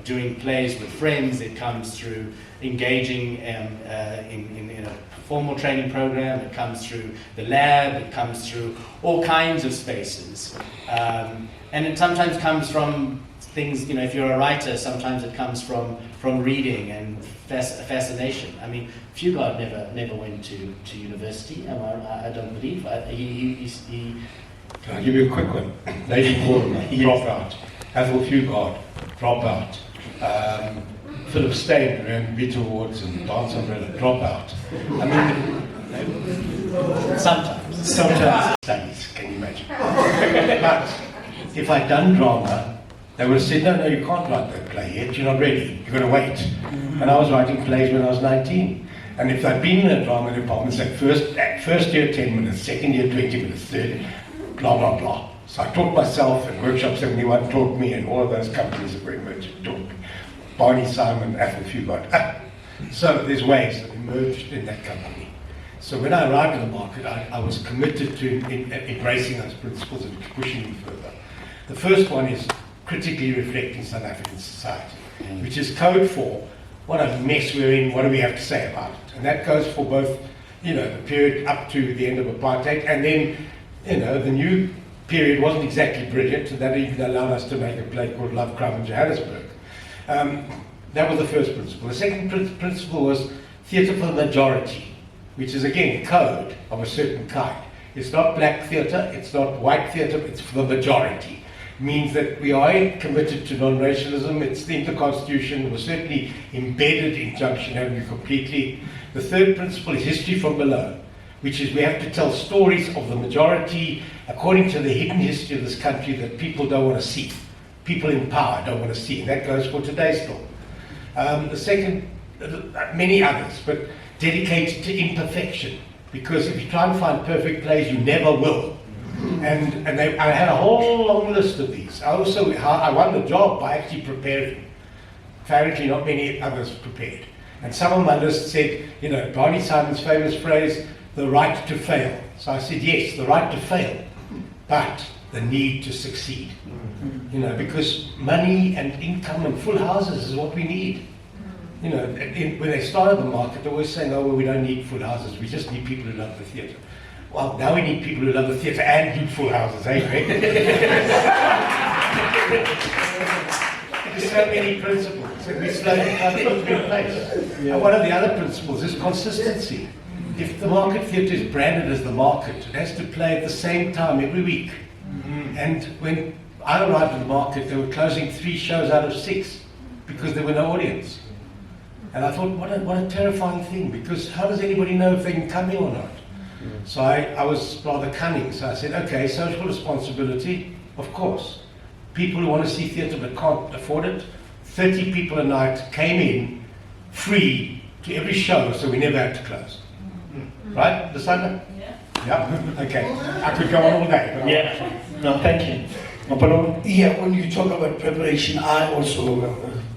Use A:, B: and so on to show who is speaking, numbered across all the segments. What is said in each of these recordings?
A: doing plays with friends. It comes through engaging in a formal training program. It comes through the lab. It comes through all kinds of spaces. And it sometimes comes from things, if you're a writer, sometimes it comes from reading and fascination. I mean, Fugard never went to university. I don't believe.
B: Can I give you a quick one? Lady Corner, drop out. Ethel Fugard, drop out. Philip Stein ran Beat Awards and Dance Umbrella, drop out. I mean,
A: sometimes
B: studies, can you imagine? But if I'd done drama, they would have said, no, you can't write that play yet, you're not ready, you've got to wait. And I was writing plays when I was 19. And if I'd been in a drama department, say first year 10 minutes, second year 20 minutes, third, blah, blah, blah. So I taught myself, and Workshop 71 taught me, and all of those companies that were emerging taught me. Barney Simon, Ethel Fugard. So there's ways that emerged in that company. So when I arrived in the market, I was committed to embracing those principles and pushing them further. The first one is critically reflecting South African society, which is code for what a mess we're in, what do we have to say about it? And that goes for both, the period up to the end of apartheid, and then, the new period wasn't exactly brilliant, and that even allowed us to make a play called Love, Crime in Johannesburg. That was the first principle. The second principle was theatre for the majority, which is again code of a certain kind. It's not black theatre, it's not white theatre, it's for the majority. Means that we are committed to non-racialism. It's the Interconstitution, was certainly embedded in Junction Avenue completely. The third principle is history from below, which is we have to tell stories of the majority according to the hidden history of this country that people don't want to see. People in power don't want to see, and that goes for today still. The second, many others, but dedicated to imperfection, because if you try and find perfect plays, you never will. And I had a whole long list of these. I won the job by actually preparing. Apparently not many others prepared. And some of my list said, Barney Simon's famous phrase, the right to fail. So I said, yes, the right to fail, but the need to succeed. Because money and income and full houses is what we need. When they started the market, they were always saying, oh, well, we don't need full houses, we just need people who love the theatre. Well, now we need people who love the theatre and need full houses, eh, Greg? There's so many principles, and we slowly try to put them in place. And one of the other principles is consistency. If the market theatre is branded as the market, it has to play at the same time every week. And when I arrived at the market, they were closing 3 shows out of 6 because there were no audience. And I thought, what a terrifying thing, because how does anybody know if they can come in or not? So I was rather cunning, so I said, okay, social responsibility, of course. People who want to see theatre but can't afford it, 30 people a night came in free to every show, so we never had to close. Right, Lusanda? Yeah, okay. I could go on all day. But
A: no, thank you.
C: Yeah, when you talk about preparation, I also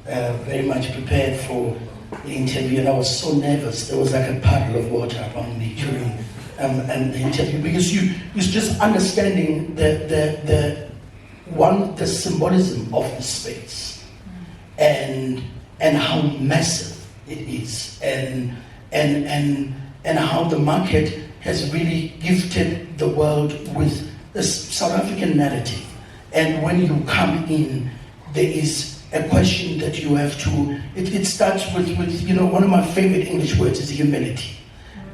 C: very much prepared for the interview, and I was so nervous. There was like a puddle of water around me during the interview, because you was just understanding the symbolism of the space and how massive it is, and how the market has really gifted the world with a South African narrative. And when you come in, there is a question that you have to, it starts with one of my favorite English words is humility.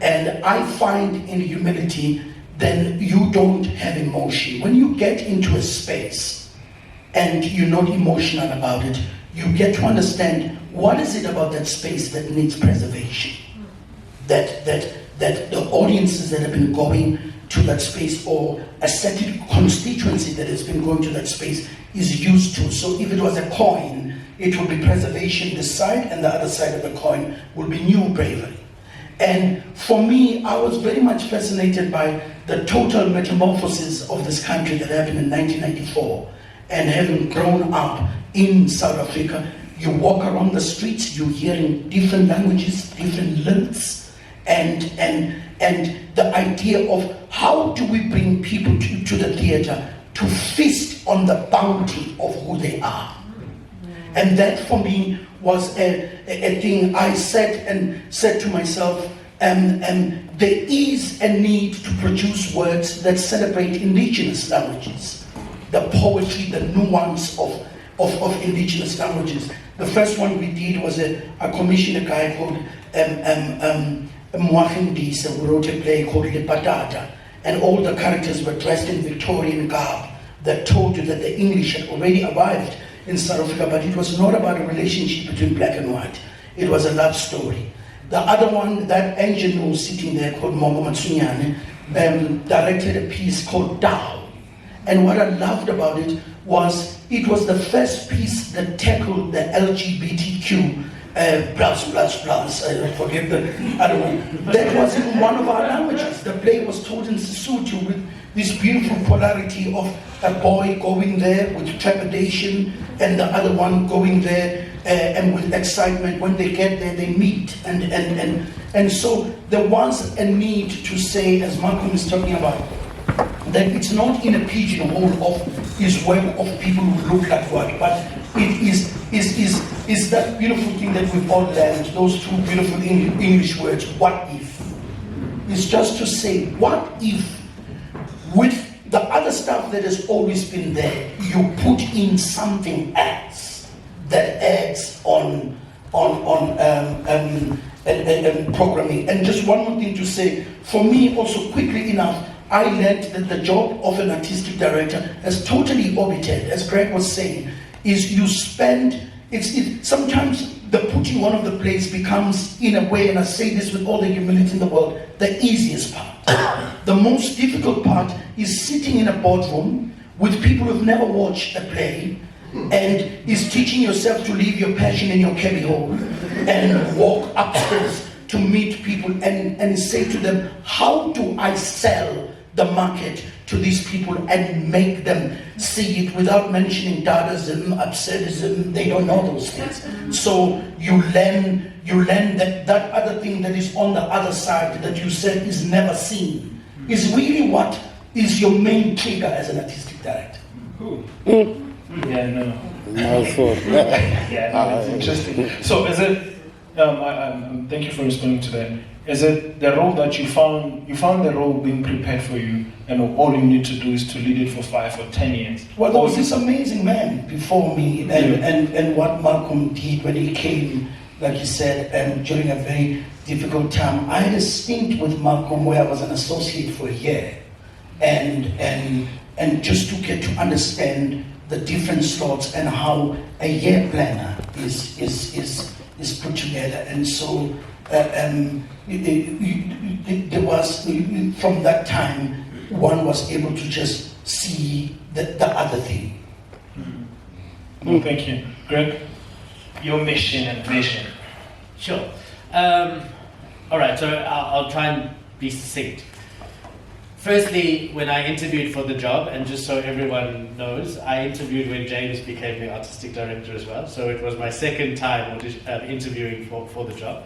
C: And I find in humility, then you don't have emotion. When you get into a space and you're not emotional about it, you get to understand what is it about that space that needs preservation. That the audiences that have been going to that space, or a certain constituency that has been going to that space, is used to. So if it was a coin, it would be preservation this side, and the other side of the coin would be new bravery. And for me, I was very much fascinated by the total metamorphosis of this country that happened in 1994. And having grown up in South Africa, you walk around the streets, you're hearing different languages, different lyrics, and the idea of how do we bring people to the theatre to feast on the bounty of who they are. And that for me was a thing I sat and said to myself, there is a need to produce words that celebrate indigenous languages, the poetry, the nuance of indigenous languages. The first one we did was I commissioned a guy called Mxolisi, who wrote a play called Le Patata, and all the characters were dressed in Victorian garb that told you that the English had already arrived in South Africa, but it was not about a relationship between black and white. It was a love story. The other one, that engine who was sitting there called Momo directed a piece called Tao. And what I loved about it was the first piece that tackled the LGBTQ plus, I forget the other one. That was in one of our languages. The play was told in Sesotho with this beautiful polarity of a boy going there with trepidation and the other one going there and with excitement. When they get there, they meet. And so there was a need to say, as Malcom is talking about, that it's not in a pigeonhole of his web of people who look like what, but it is that beautiful thing that we've all learned, those two beautiful English words, what if? It's just to say, what if, with the other stuff that has always been there, you put in something else that adds on programming. And just one more thing to say, for me also quickly enough, I learned that the job of an artistic director has totally orbited, as Greg was saying, is you spend, sometimes the putting one of the plays becomes, in a way, and I say this with all the humility in the world, the easiest part. The most difficult part is sitting in a boardroom with people who've never watched a play, and is teaching yourself to leave your passion in your cubbyhole and walk upstairs to meet people and say to them, how do I sell the market to these people and make them see it without mentioning Dadaism, absurdism? They don't know those things. So you learn that other thing that is on the other side that you said is never seen, is really what is your main trigger as an artistic director.
D: Yeah, no. Yeah, no, it's interesting. So is it, thank you for responding to that. Is it the role that you found the role being prepared for you, and all you need to do is to lead it for 5 or 10 years?
C: Well, there was this amazing man before me, and what Malcom did when he came, like you said, during a very difficult time. I had a stint with Malcom where I was an associate for a year, and just to get to understand the different slots and how a year planner is put together. And so there was, from that time, one was able to just see the other thing.
D: Well, thank you. Greg, your mission and vision.
A: Sure. All right, so I'll try and be succinct. Firstly, when I interviewed for the job, and just so everyone knows, I interviewed when James became the artistic director as well, so it was my second time interviewing for the job.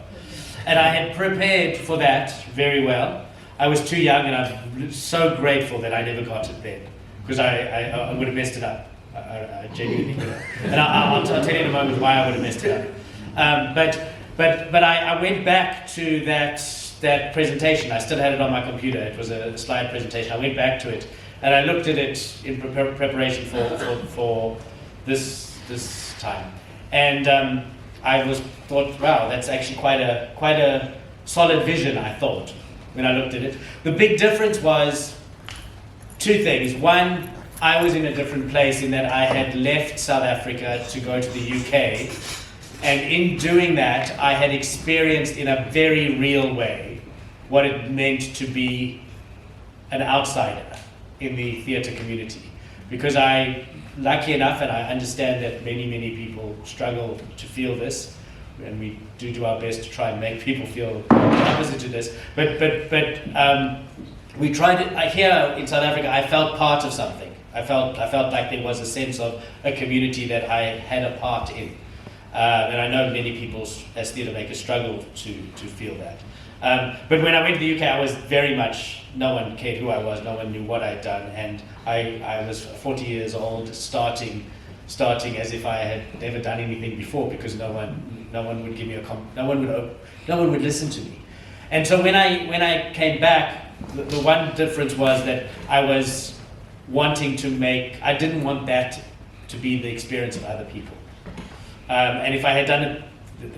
A: And I had prepared for that very well. I was too young, and I'm so grateful that I never got it then, because I would have messed it up. I genuinely would have. And I'll tell you in a moment why I would have messed it up. But I went back to that presentation. I still had it on my computer. It was a slide presentation. I went back to it, and I looked at it in preparation for this time. And I thought, wow, that's actually quite a solid vision, I thought, when I looked at it. The big difference was two things. One, I was in a different place in that I had left South Africa to go to the UK, and in doing that, I had experienced in a very real way what it meant to be an outsider in the theatre community. Because lucky enough, and I understand that many people struggle to feel this, and we do our best to try and make people feel opposite to this, but we tried it. Here in South Africa, I felt part of something. I felt like there was a sense of a community that I had a part in. And I know many people as theatre makers struggle to feel that. But when I went to the UK, I was very much, no one cared who I was, no one knew what I'd done, and I was 40 years old, starting starting as if I had never done anything before, because no one would give me no one would listen to me. And so when I came back, the one difference was that I was wanting to I didn't want that to be the experience of other people. And if I had done it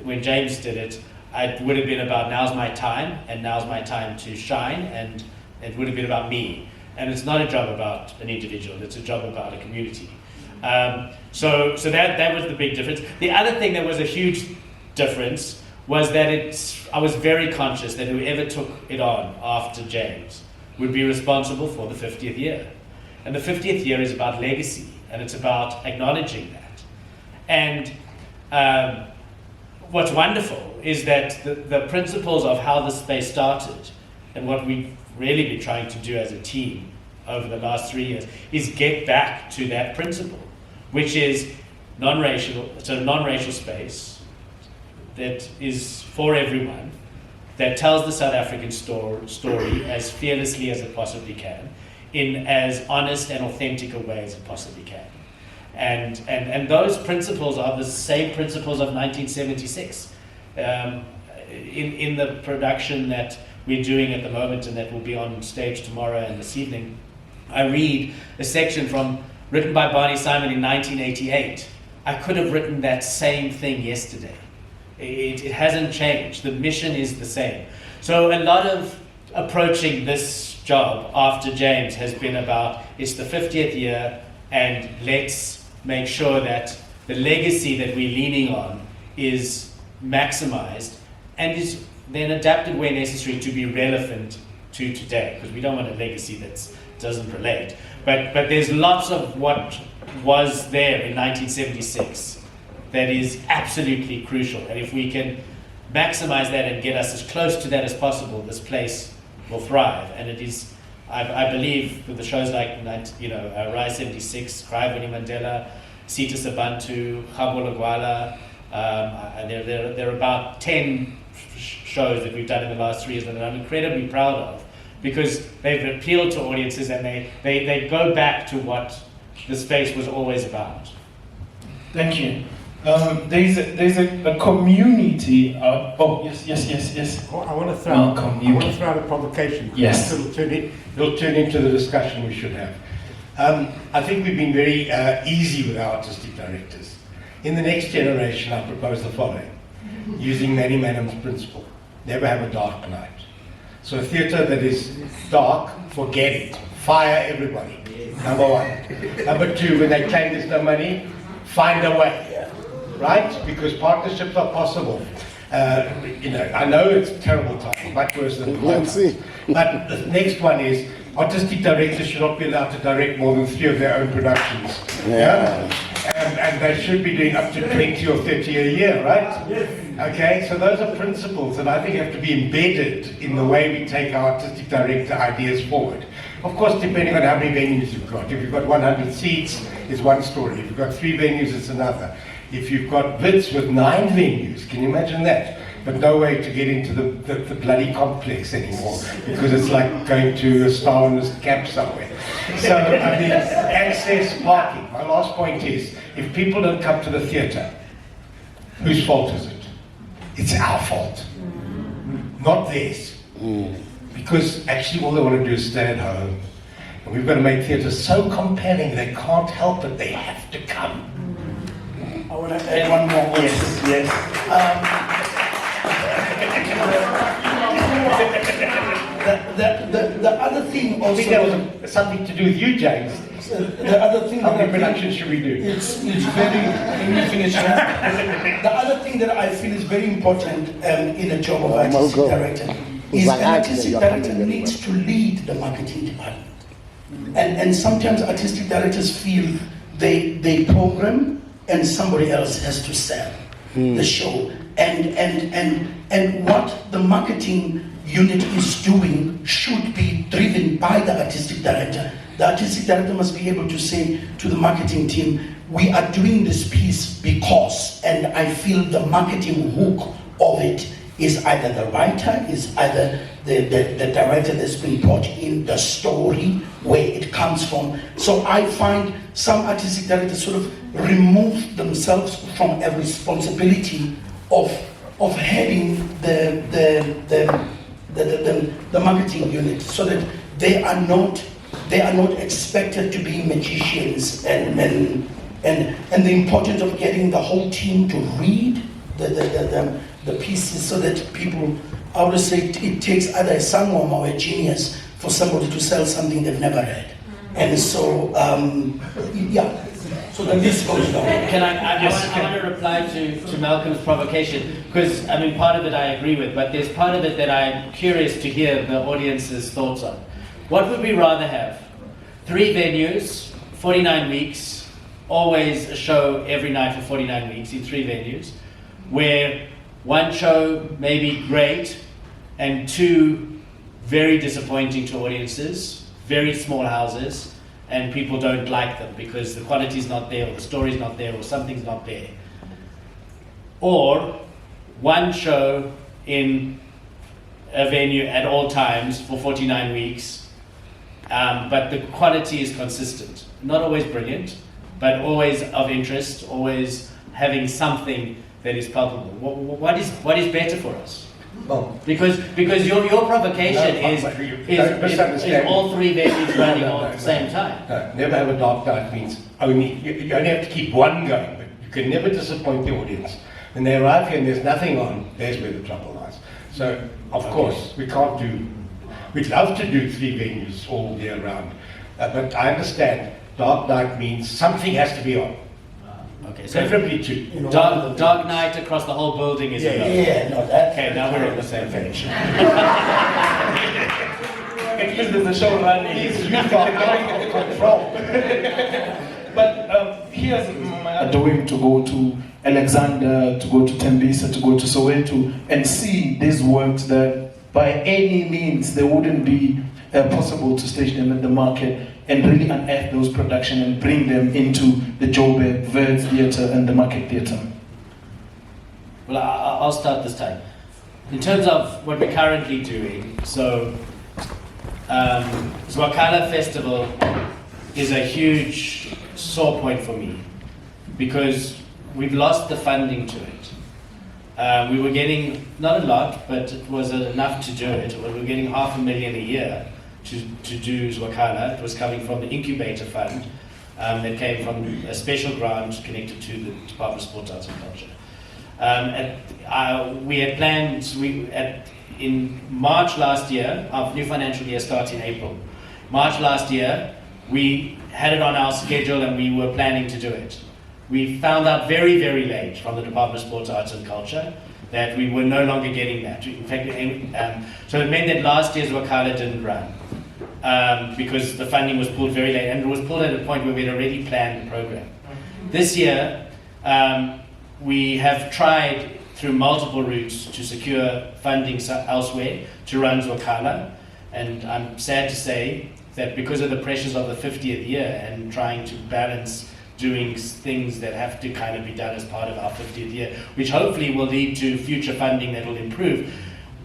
A: when James did it, it would have been about now's my time, and now's my time to shine, and it would have been about me. And it's not a job about an individual, it's a job about a community. So that was the big difference. The other thing that was a huge difference was that I was very conscious that whoever took it on after James would be responsible for the 50th year. And the 50th year is about legacy, and it's about acknowledging that. And what's wonderful is that the principles of how the space started, and what we've really been trying to do as a team over the last 3 years, is get back to that principle, which is non-racial space that is for everyone, that tells the South African story as fearlessly as it possibly can, in as honest and authentic a way as it possibly can. And those principles are the same principles of 1976. In the production that we're doing at the moment and that will be on stage tomorrow and this evening, I read a section written by Barney Simon in 1988. I could have written that same thing yesterday. It hasn't changed. The mission is the same. So a lot of approaching this job after James has been about, it's the 50th year, and let's make sure that the legacy that we're leaning on is maximized and is then adapted where necessary to be relevant to today, because we don't want a legacy that doesn't relate. But there's lots of what was there in 1976 that is absolutely crucial, and if we can maximize that and get us as close to that as possible, this place will thrive. And it is, I believe, with the shows like Rise 76, Cry Winnie Mandela, Sita Sabantu, Ngcobo Lagwala, there are about 10 shows that we've done in the last 3 years that I'm incredibly proud of, because they've appealed to audiences and they go back to what the space was always about.
D: Thank you. There's a community. Yes.
B: I want to throw
D: Malcom,
B: out a provocation.
D: Yes.
B: It'll turn into the discussion we should have. I think we've been very easy with our artistic directors. In the next generation, I propose the following, using Manny Manham's principle: never have a dark night. So a theatre that is dark, forget it. Fire everybody. Number one. Number two, when they claim there's no money, find a way. Right? Because partnerships are possible. I know it's a terrible time, much worse than my time. But the next one is, artistic directors should not be allowed to direct more than 3 of their own productions. Yeah? And they should be doing up to 20 or 30 a year, right? Yes. Okay, so those are principles that I think have to be embedded in the way we take our artistic director ideas forward. Of course, depending on how many venues you've got. If you've got 100 seats, it's one story. If you've got 3 venues, it's another. If you've got Wits with 9 venues, can you imagine that? But no way to get into the bloody complex anymore, because it's like going to a Star on a camp somewhere. So, I mean, access, parking. My last point is, if people don't come to the theatre, whose fault is it? It's our fault, not theirs. Because actually all they want to do is stay at home. And we've got to make theatre so compelling they can't help it, they have to come.
C: I want to add one more.
D: Yes.
C: The other thing also.
B: I think that was something to do with you, James.
C: The other thing.
B: How many productions should we do?
C: It's very. Can you finish? The other thing that I feel is very important in a job of artistic director is an artistic director needs to lead the marketing department. And sometimes artistic directors feel they program and somebody else has to sell the show. And what the marketing unit is doing should be driven by the artistic director. The artistic director must be able to say to the marketing team, we are doing this piece because, and I feel the marketing hook of it is either the writer, is either the director that's been brought in, the story, where it comes from. So I find some artistic directors sort of remove themselves from a responsibility of heading the marketing unit, so that they are not expected to be magicians, and the importance of getting the whole team to read the pieces, so that people, I would say it takes either a sangoma or a genius for somebody to sell something they've never read. And so, yeah, so the list goes down.
A: I want to reply to Malcolm's provocation, because I mean, part of it I agree with, but there's part of it that I'm curious to hear the audience's thoughts on. What would we rather have? 3 venues, 49 weeks, always a show every night for 49 weeks in 3 venues, where 1 show may be great and 2 very disappointing to audiences, very small houses, and people don't like them because the quality's not there, or the story's not there, or something's not there. Or 1 show in a venue at all times for 49 weeks, but the quality is consistent. Not always brilliant, but always of interest, always having something that is palpable. What is better for us?
B: Well,
A: Because your provocation is all 3 venues running all at the same time.
B: No, never have a dark night means only, you only have to keep 1 going, but you can never disappoint the audience. When they arrive here and there's nothing on, there's where the trouble lies. So, of course, we'd love to do 3 venues all year round, but I understand dark night means something has to be on.
A: Okay, so
B: Preferably 2.
A: dark night across the whole building is a no.
C: Yeah, no, that.
A: Okay, now we're on the same page.
D: At least there's a show running.
B: You've got control.
D: But here's my doing to go to Alexander, to go to Tembisa, to go to Soweto, and see these works that by any means they wouldn't be possible to stage them at the market, and really unearth those productions and bring them into the Joburg, Verde Theatre and the Market Theatre.
A: Well, I'll start this time. In terms of what we're currently doing, so Zwakala Festival is a huge sore point for me, because we've lost the funding to it. We were getting, not a lot, but it was enough to do it. We were getting $500,000 a year to do Zwakala. It was coming from the incubator fund that came from a special grant connected to the Department of Sports, Arts and Culture. We had planned, in March last year, our new financial year starts in April. March last year, we had it on our schedule and we were planning to do it. We found out very, very late from the Department of Sports, Arts and Culture that we were no longer getting that. In fact, so it meant that last year's Zwakala didn't run because the funding was pulled very late, and it was pulled at a point where we had already planned the program. This year, we have tried through multiple routes to secure funding elsewhere to run Zwakala, and I'm sad to say that because of the pressures of the 50th year and trying to balance doing things that have to kind of be done as part of our 50th year, which hopefully will lead to future funding that will improve,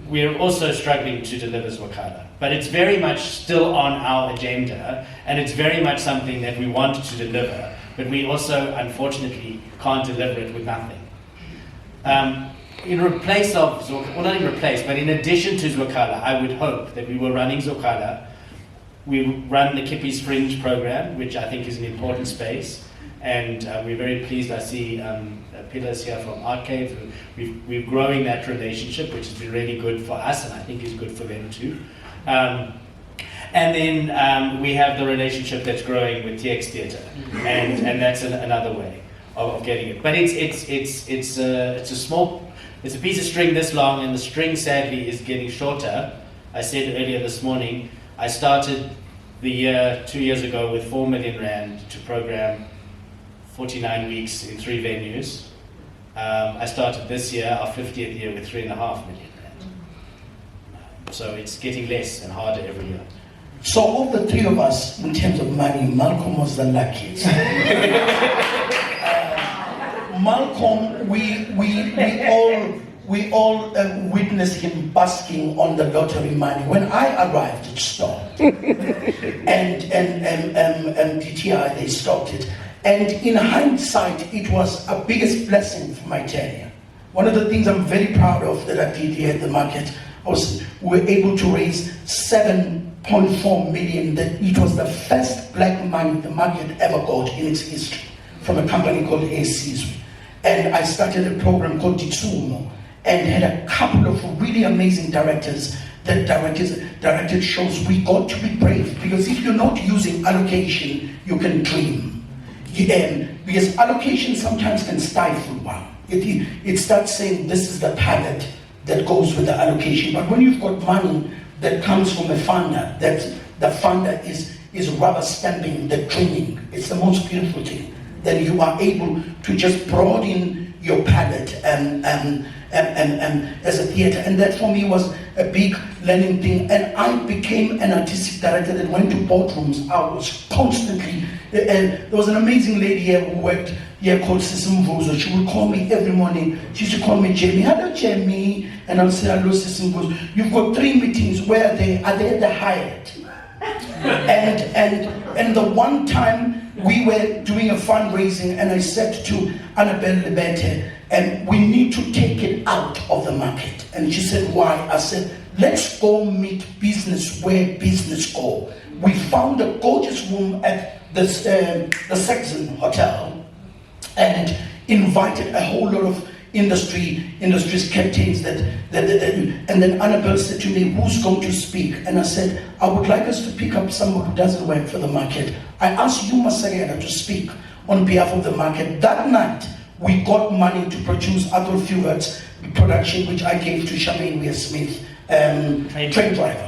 A: we're also struggling to deliver Zwakala. But it's very much still on our agenda, and it's very much something that we want to deliver, but we also, unfortunately, can't deliver it with nothing. In replace of, well, not in replace, but in addition to Zwakala, I would hope that we were running Zwakala. We run the Kippies Fringe program, which I think is an important space, and we're very pleased. I see pillars here from Martket. We're growing that relationship, which has been really good for us, and I think is good for them too. And then we have the relationship that's growing with TX Theatre, and that's another way of getting it. But it's a piece of string this long, and the string sadly is getting shorter. I said earlier this morning, I started the year 2 years ago with 4 million rand to program 49 weeks in 3 venues. I started this year, our 50th year, with 3.5 million rand. So it's getting less and harder every year.
C: So of the 3 of us, in terms of money, Malcom was the luckiest. Malcom, witnessed him basking on the lottery money. When I arrived, it stopped. and DTI, they stopped it. And in hindsight, it was a biggest blessing for my tenure. One of the things I'm very proud of that I did here at the market was we were able to raise 7.4 million. That it was the first black money the market ever got in its history from a company called ACs. And I started a program called Ditsumo and had a couple of really amazing directors that directed shows. We got to be brave, because if you're not using allocation, you can dream. Because allocation sometimes can stifle one. It starts saying this is the palette that goes with the allocation. But when you've got money that comes from a funder, that the funder is rubber stamping the dreaming, it's the most beautiful thing. Then you are able to just broaden your palette and as a theater. And that for me was a big learning thing. And I became an artistic director that went to boardrooms. I was constantly, there was an amazing lady here who worked here called Sisimvuzo. She would call me every morning. She used to call me Jamie. Hello, Jamie. And I'll say, hello, Sisimvuzo. You've got 3 meetings. Where are they? Are they at the Hyatt? and the one time we were doing a fundraising, and I said to Annabelle Lebete, and we need to take it out of the market. And she said, why? I said, let's go meet business where business go. We found a gorgeous room at the Saxon Hotel and invited a whole lot of industries captains and then Annabelle said to me, who's going to speak? And I said, I would like us to pick up someone who doesn't work for the market. I asked you, Masilela, to speak on behalf of the market. That night, we got money to produce Adolf Hubert's production, which I gave to Charmaine Weir-Smith, train driver.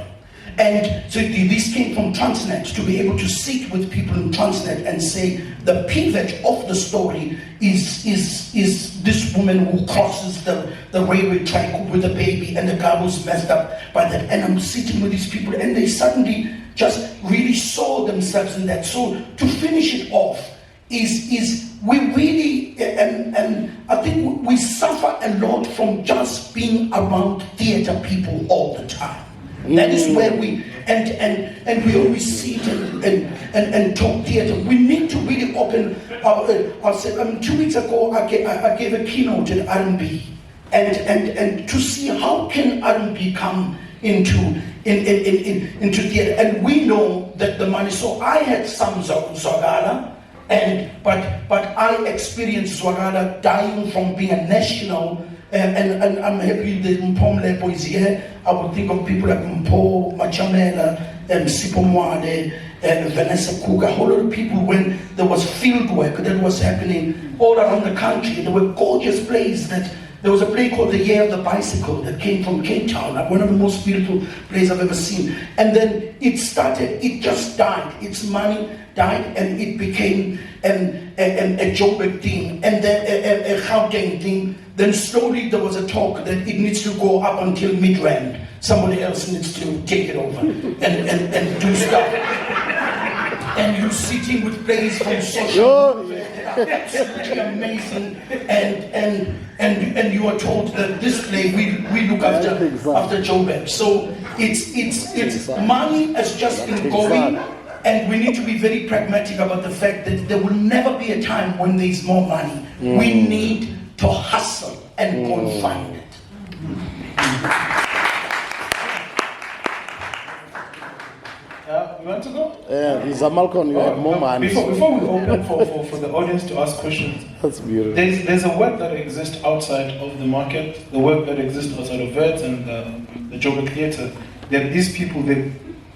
C: And so this came from Transnet, to be able to sit with people in Transnet and say, the pivot of the story is this woman who crosses the railway track with a baby, and the guy was messed up by that. And I'm sitting with these people, and they suddenly just really saw themselves in that. So to finish it off, is we really, and I think we suffer a lot from just being around theater people all the time. That is where we, and we always sit and talk theater. We need to really open our 2 weeks ago, I gave a keynote at R&B, and to see how can R&B come into theater. And we know that the money, so I had some Zwagala, but I experienced Zwagala dying from being a national. And I'm happy that Mpomlepo is here. I would think of people like Mpo, Machamela, Sipho Mwale, Vanessa Cook, a whole lot of people when there was field work that was happening all around the country. There were gorgeous plays there was a play called The Year of the Bicycle that came from Cape Town, one of the most beautiful plays I've ever seen. And then it just died. Its money died, and it became a Joburg thing, and then a Gauteng thing. Then slowly there was a talk that it needs to go up until Midrand. Somebody else needs to take it over and do stuff. And you're sitting with plays from social that are absolutely amazing, and you are told that this play we look after Joburg. So it's money has just been going. And we need to be very pragmatic about the fact that there will never be a time when there is more money. We need to hustle and go and find it.
D: You want to go?
E: Yeah, he's a Malcom, you have more money.
D: Before we open for the audience to ask questions,
E: that's beautiful.
D: There's a work that exists outside of the market, the work that exists outside of Vert and the Joburg Theatre. That these people, they're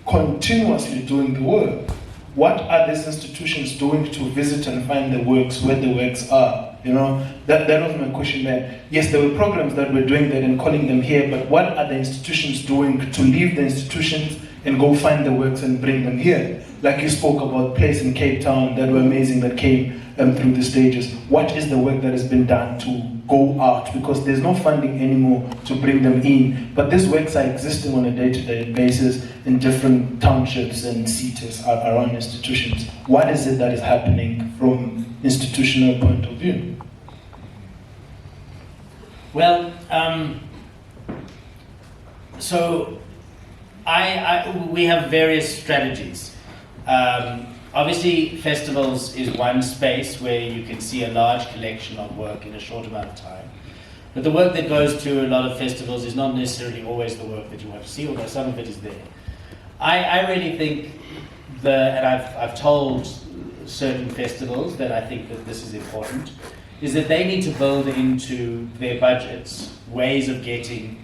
D: continuously doing the work. What are these institutions doing to visit and find the works where the works are? You know, that was my question there. Yes, there were programs that were doing that and calling them here, but what are the institutions doing to leave the institutions and go find the works and bring them here? Like you spoke about plays in Cape Town that were amazing that came through the stages. What is the work that has been done to go out? Because there's no funding anymore to bring them in, but these works are existing on a day-to-day basis in different townships and cities around institutions. What is it that is happening from institutional point of view?
A: Well, so we have various strategies. Obviously, festivals is one space where you can see a large collection of work in a short amount of time. But the work that goes to a lot of festivals is not necessarily always the work that you want to see, although some of it is there. I really think and I've told certain festivals that I think that this is important, is that they need to build into their budgets ways of getting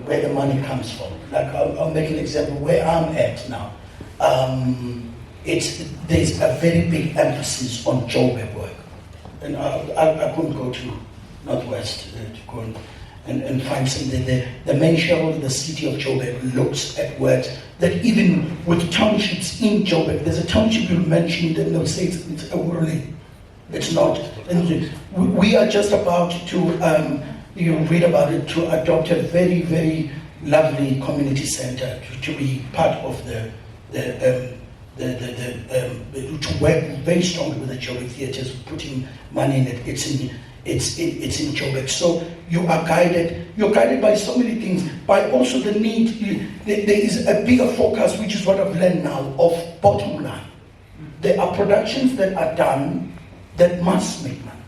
C: where the money comes from. Like I'll make an example where I'm at now. There's a very big emphasis on Joburg work, and I couldn't go to Northwest to go and find something there. The main shareholder, the city of Joburg, looks at work that even with townships in Joburg, there's a township you mentioned and they'll say it's a whirling. It's not. And we are just about to, you read about it, to adopt a very, very lovely community center to be part of to work very strongly with the Joburg theatres, putting money in it. It's in Joburg. So you're guided by so many things, by also the need. There is a bigger focus, which is what I've learned now, of bottom line. There are productions that are done that must make money,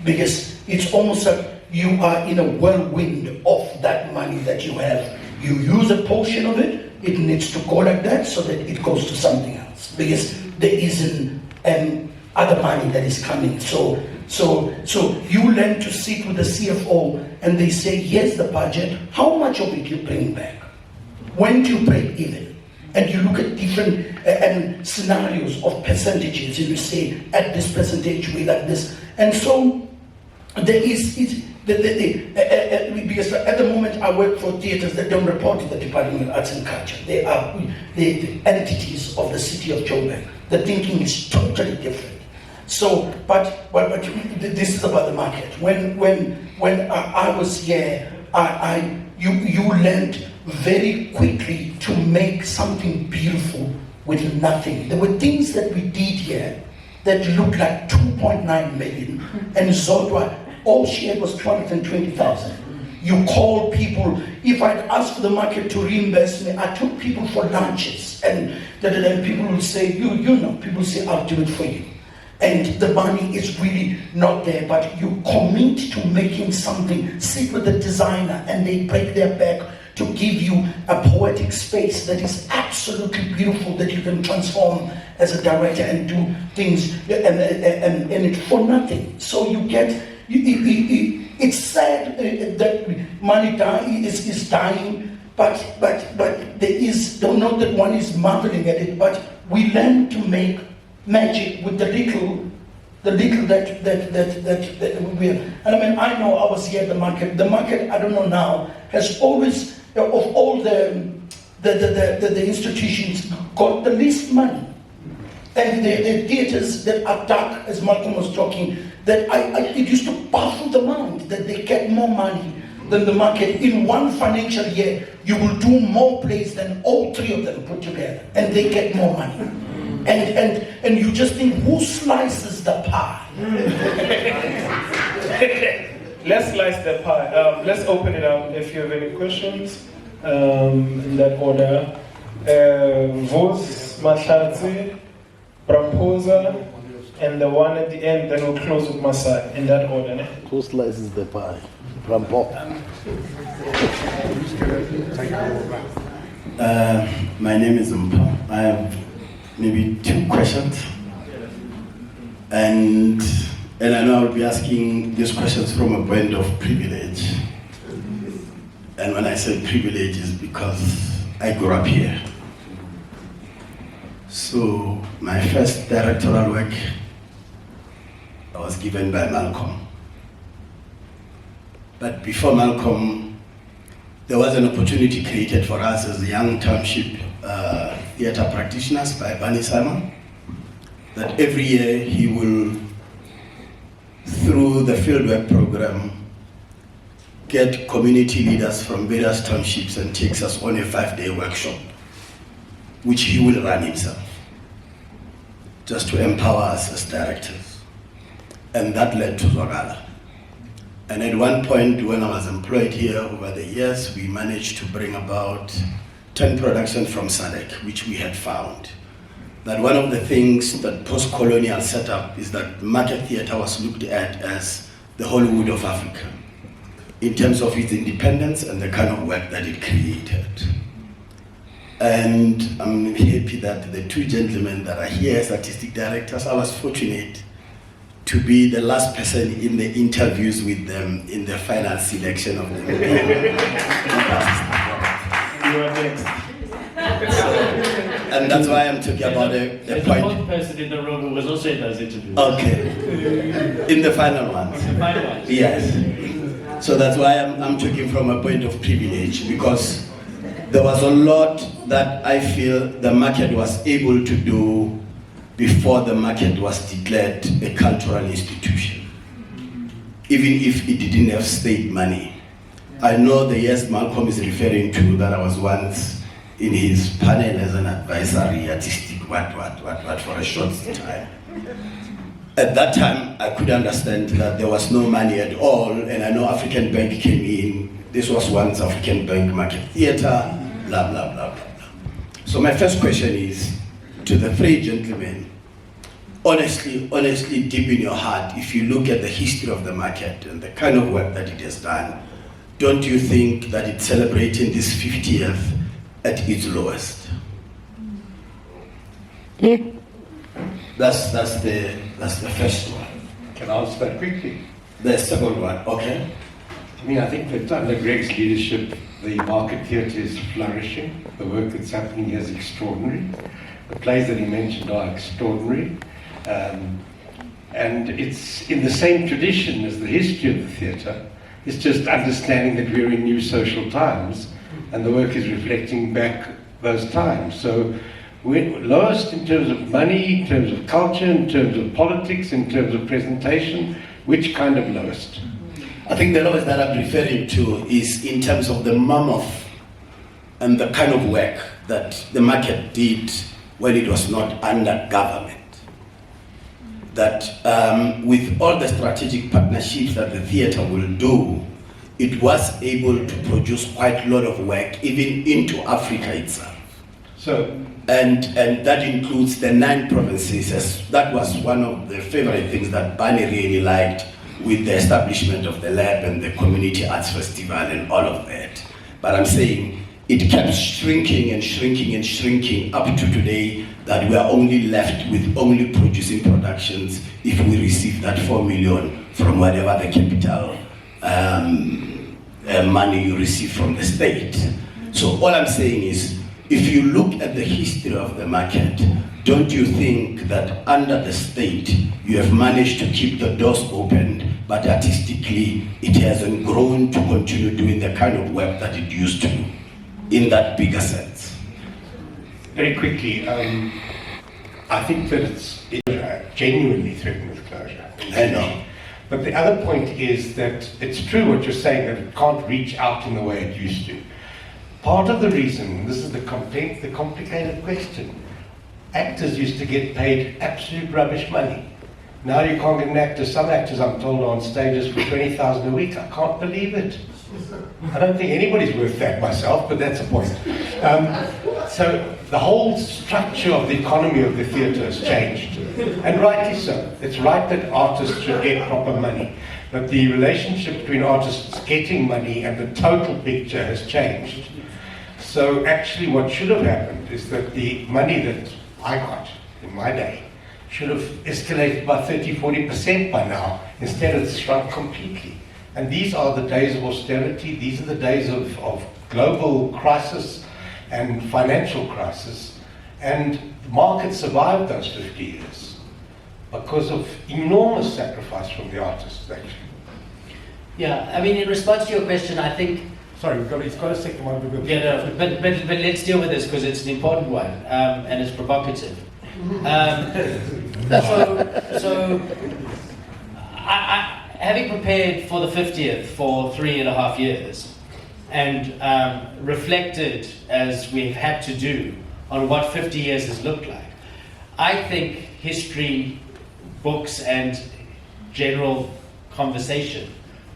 C: because it's almost like you are in a whirlwind of that money that you have. You use a portion of it, it needs to go like that so that it goes to something else, because there isn't other money that is coming. So you learn to sit with the CFO and they say, here's the budget, how much of it you bring back? When do you break even? And you look at different scenarios of percentages, and you say, at this percentage, we like this. And so there is, because at the moment I work for theatres that don't report to the Department of Arts and Culture. They are the entities of the city of Joburg. The thinking is totally different. So, but this is about the market. When I was here, you learned very quickly to make something beautiful with nothing. There were things that we did here that looked like 2.9 million, and Zodwa, all she had was 220,000. You call people. If I'd asked the market to reimburse me, I took people for lunches, and then people will say, people say, I'll do it for you. And the money is really not there, but you commit to making something, sit with the designer, and they break their back to give you a poetic space that is absolutely beautiful, that you can transform as a director and do things and it for nothing. So you get, it's sad that money is dying, but there is, don't know that one is marveling at it, but we learn to make magic with the little that we have. And I mean, I know I was here at the market. The market, I don't know now, has always, of all the institutions, got the least money. And the theatres that are dark, as Malcom was talking, that it used to baffle the mind that they get more money than the market. In one financial year, you will do more plays than all three of them put together, and they get more money. And you just think, who slices the pie?
D: Let's slice the pie. Let's open it up if you have any questions in that order. Vos, Mahlatsi, Bramposa, and the one at the end, then we'll close with Masai, in that order. Ne?
E: Who slices the pie? Brampo.
F: My name is Mpa. I have maybe 2 questions. And I know I'll be asking these questions from a point of privilege. And when I say privilege, is because I grew up here. So my first directorial work I was given by Malcom. But before Malcom, there was an opportunity created for us as young township theatre practitioners by Barney Simon, that every year he will, through the fieldwork program, get community leaders from various townships and takes us on a 5-day workshop, which he will run himself, just to empower us as directors. And that led to Zwagala. And at one point, when I was employed here over the years, we managed to bring about 10 productions from SADC, which we had found. That one of the things that post-colonial setup is that Market Theatre was looked at as the Hollywood of Africa, in terms of its independence and the kind of work that it created. And I'm happy that the two gentlemen that are here as artistic directors, I was fortunate to be the last person in the interviews with them in the final selection of them.
D: You are next.
F: And that's why I'm talking about the
A: There's
F: point.
A: one person in the room who was also in those interviews.
F: Okay. In the final ones.
A: The final ones.
F: Yes. So that's why I'm talking from a point of privilege, because there was a lot that I feel the market was able to do before the market was declared a cultural institution, even if it didn't have state money. I know the years Malcom is referring to, that I was once in his panel as an advisory, artistic, what for a short time. At that time, I could understand that there was no money at all, and I know African Bank came in. This was once African Bank Market Theatre, blah, blah, blah, blah, blah. So my first question is, to the three gentlemen, honestly, deep in your heart, if you look at the history of the market and the kind of work that it has done, don't you think that it's celebrating this 50th at its lowest? That's the first one.
B: Can I answer that quickly?
F: The second one, okay?
B: I mean, I think that under Greg's leadership, the Market Theatre is flourishing. The work that's happening here is extraordinary. The plays that he mentioned are extraordinary. And it's in the same tradition as the history of the theatre. It's just understanding that we're in new social times, and the work is reflecting back those times. So we're lowest in terms of money, in terms of culture, in terms of politics, in terms of presentation. Which kind of lowest?
F: I think the lowest that I'm referring to is in terms of the mammoth and the kind of work that the market did when it was not under government. That with all the strategic partnerships that the theatre will do, it was able to produce quite a lot of work, even into Africa itself.
B: So,
F: And that includes the 9 provinces. As that was one of the favorite things that Barney really liked with the establishment of the lab and the Community Arts Festival and all of that. But I'm saying it kept shrinking and shrinking and shrinking up to today, that we are only left with only producing productions if we receive that 4 million from whatever the capital money you receive from the state. So all I'm saying is, if you look at the history of the market, don't you think that under the state you have managed to keep the doors open, but artistically it hasn't grown to continue doing the kind of work that it used to, in that bigger sense?
B: very quickly, I think that it's genuinely threatened with closure.
F: I know.
B: But the other point is that it's true what you're saying, that it can't reach out in the way it used to. Part of the reason, this is the complicated question, actors used to get paid absolute rubbish money. Now you can't get an actor. Some actors, I'm told, are on stages for 20,000 a week. I can't believe it. I don't think anybody's worth that myself, but that's a point. So the whole structure of the economy of the theatre has changed, and rightly so. It's right that artists should get proper money, but the relationship between artists getting money and the total picture has changed. So actually what should have happened is that the money that I got in my day should have escalated by 30-40% by now. Instead it's shrunk completely. And these are the days of austerity, these are the days of global crisis and financial crisis. And the market survived those 50 years because of enormous sacrifice from the artists, actually.
A: Yeah, I mean, in response to your question, I think...
B: Sorry, it's got a second one.
A: Yeah, no, but let's deal with this because it's an important one, and it's provocative. So having prepared for the 50th for 3.5 years, and reflected, as we've had to do, on what 50 years has looked like, I think history, books, and general conversation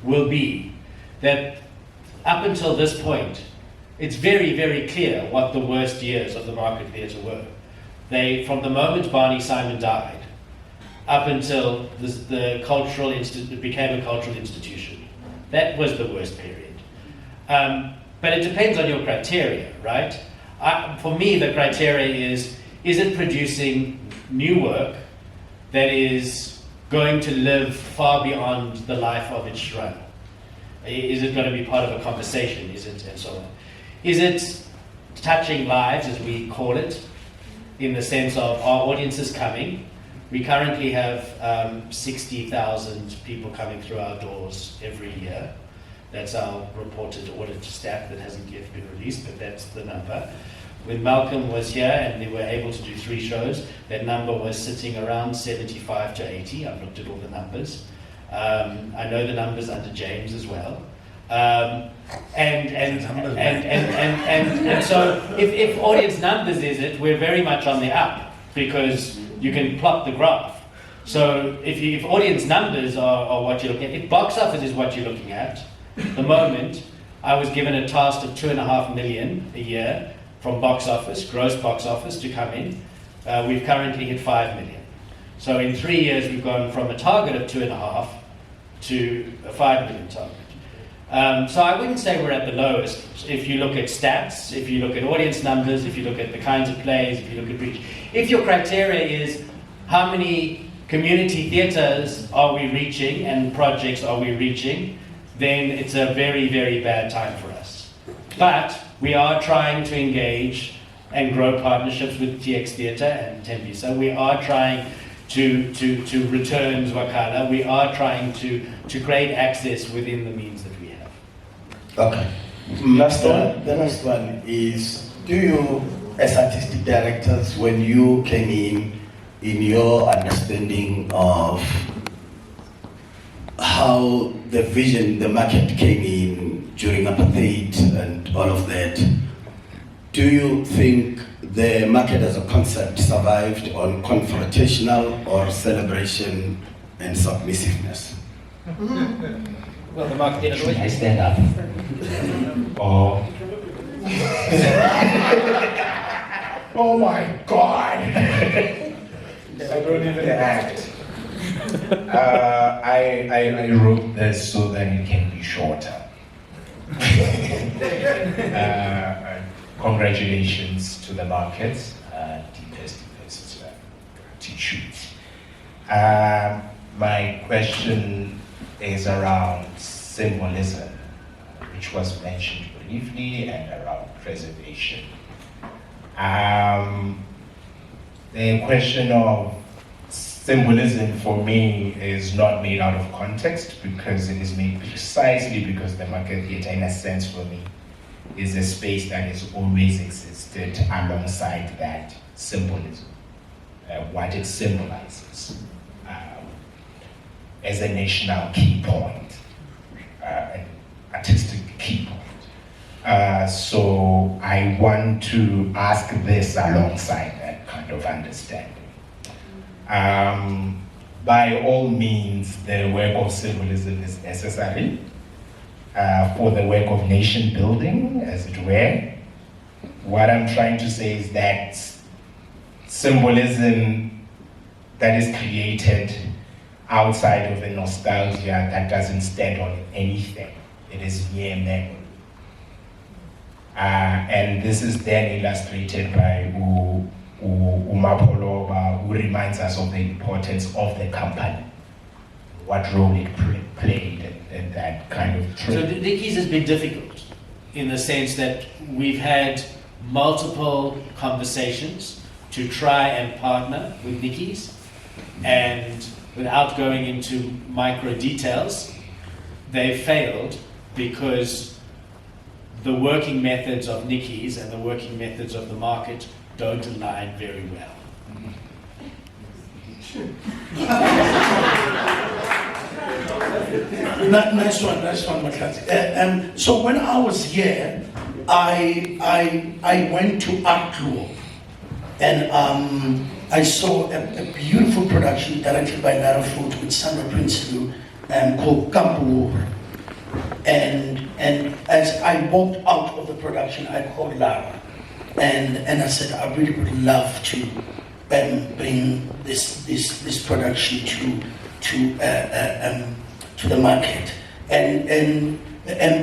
A: will be that up until this point, it's very, very clear what the worst years of the Market Theatre were. From the moment Barney Simon died, up until it became a cultural institution, that was the worst period. But it depends on your criteria, right? For me, the criteria is it producing new work that is going to live far beyond the life of its run? Is it going to be part of a conversation? Is it, and so on? Is it touching lives, as we call it, in the sense of our audiences coming? We currently have 60,000 people coming through our doors every year. That's our reported audit stat that hasn't yet been released, but that's the number. When Malcom was here and they were able to do 3 shows, that number was sitting around 75 to 80. I've looked at all the numbers. I know the numbers under James as well. And so if audience numbers is it, we're very much on the up, because you can plot the graph. So if audience numbers are what you're looking at, if box office is what you're looking at, the moment I was given a task of 2.5 million a year from box office, gross box office, to come in. We've currently hit 5 million. So in 3 years we've gone from a target of 2.5 to a 5 million target. So I wouldn't say we're at the lowest. If you look at stats, if you look at audience numbers, if you look at the kinds of plays, if you look at reach. If your criteria is how many community theatres are we reaching and projects are we reaching, then it's a very, very bad time for us. But we are trying to engage and grow partnerships with TX Theatre and Tembisa. We are trying to return Zwakala. We are trying to create access within the means that we have.
F: Okay.
D: Last one.
F: The last one is, do you, as artistic directors, when you came in your understanding of how the vision, the market came in during apartheid and all of that, do you think the market as a concept survived on confrontational or celebration and submissiveness?
A: Well, the market didn't always.
G: I stand up.
H: Oh. Oh my God! I don't even act. I wrote this so that it can be shorter. Congratulations to the markets, deepest tissues. My question is around symbolism, which was mentioned briefly, and around preservation. The question of symbolism for me is not made out of context, because it is made precisely because the Market Theatre, in a sense for me, is a space that has always existed alongside that symbolism, what it symbolizes as a national key point, an artistic key point. So I want to ask this alongside that kind of understanding. By all means, the work of symbolism is necessary for the work of nation building, as it were. What I'm trying to say is that symbolism that is created outside of a nostalgia that doesn't stand on anything, it is mere memory. And this is then illustrated by Umapoloba, who reminds us of the importance of the company, what role it played in that kind of trip.
A: So Nikki's has been difficult in the sense that we've had multiple conversations to try and partner with Nikki's, and without going into micro details, they failed because the working methods of Nikki's and the working methods of the market don't align very well.
C: Nice one, Makati. So when I was here, I went to Art Club, and I saw a beautiful production directed by Nara Foot with Sandra Prinsloo called Ngcobo. And as I walked out of the production, I called Lara, and I said, I really would love to bring this production to the market. And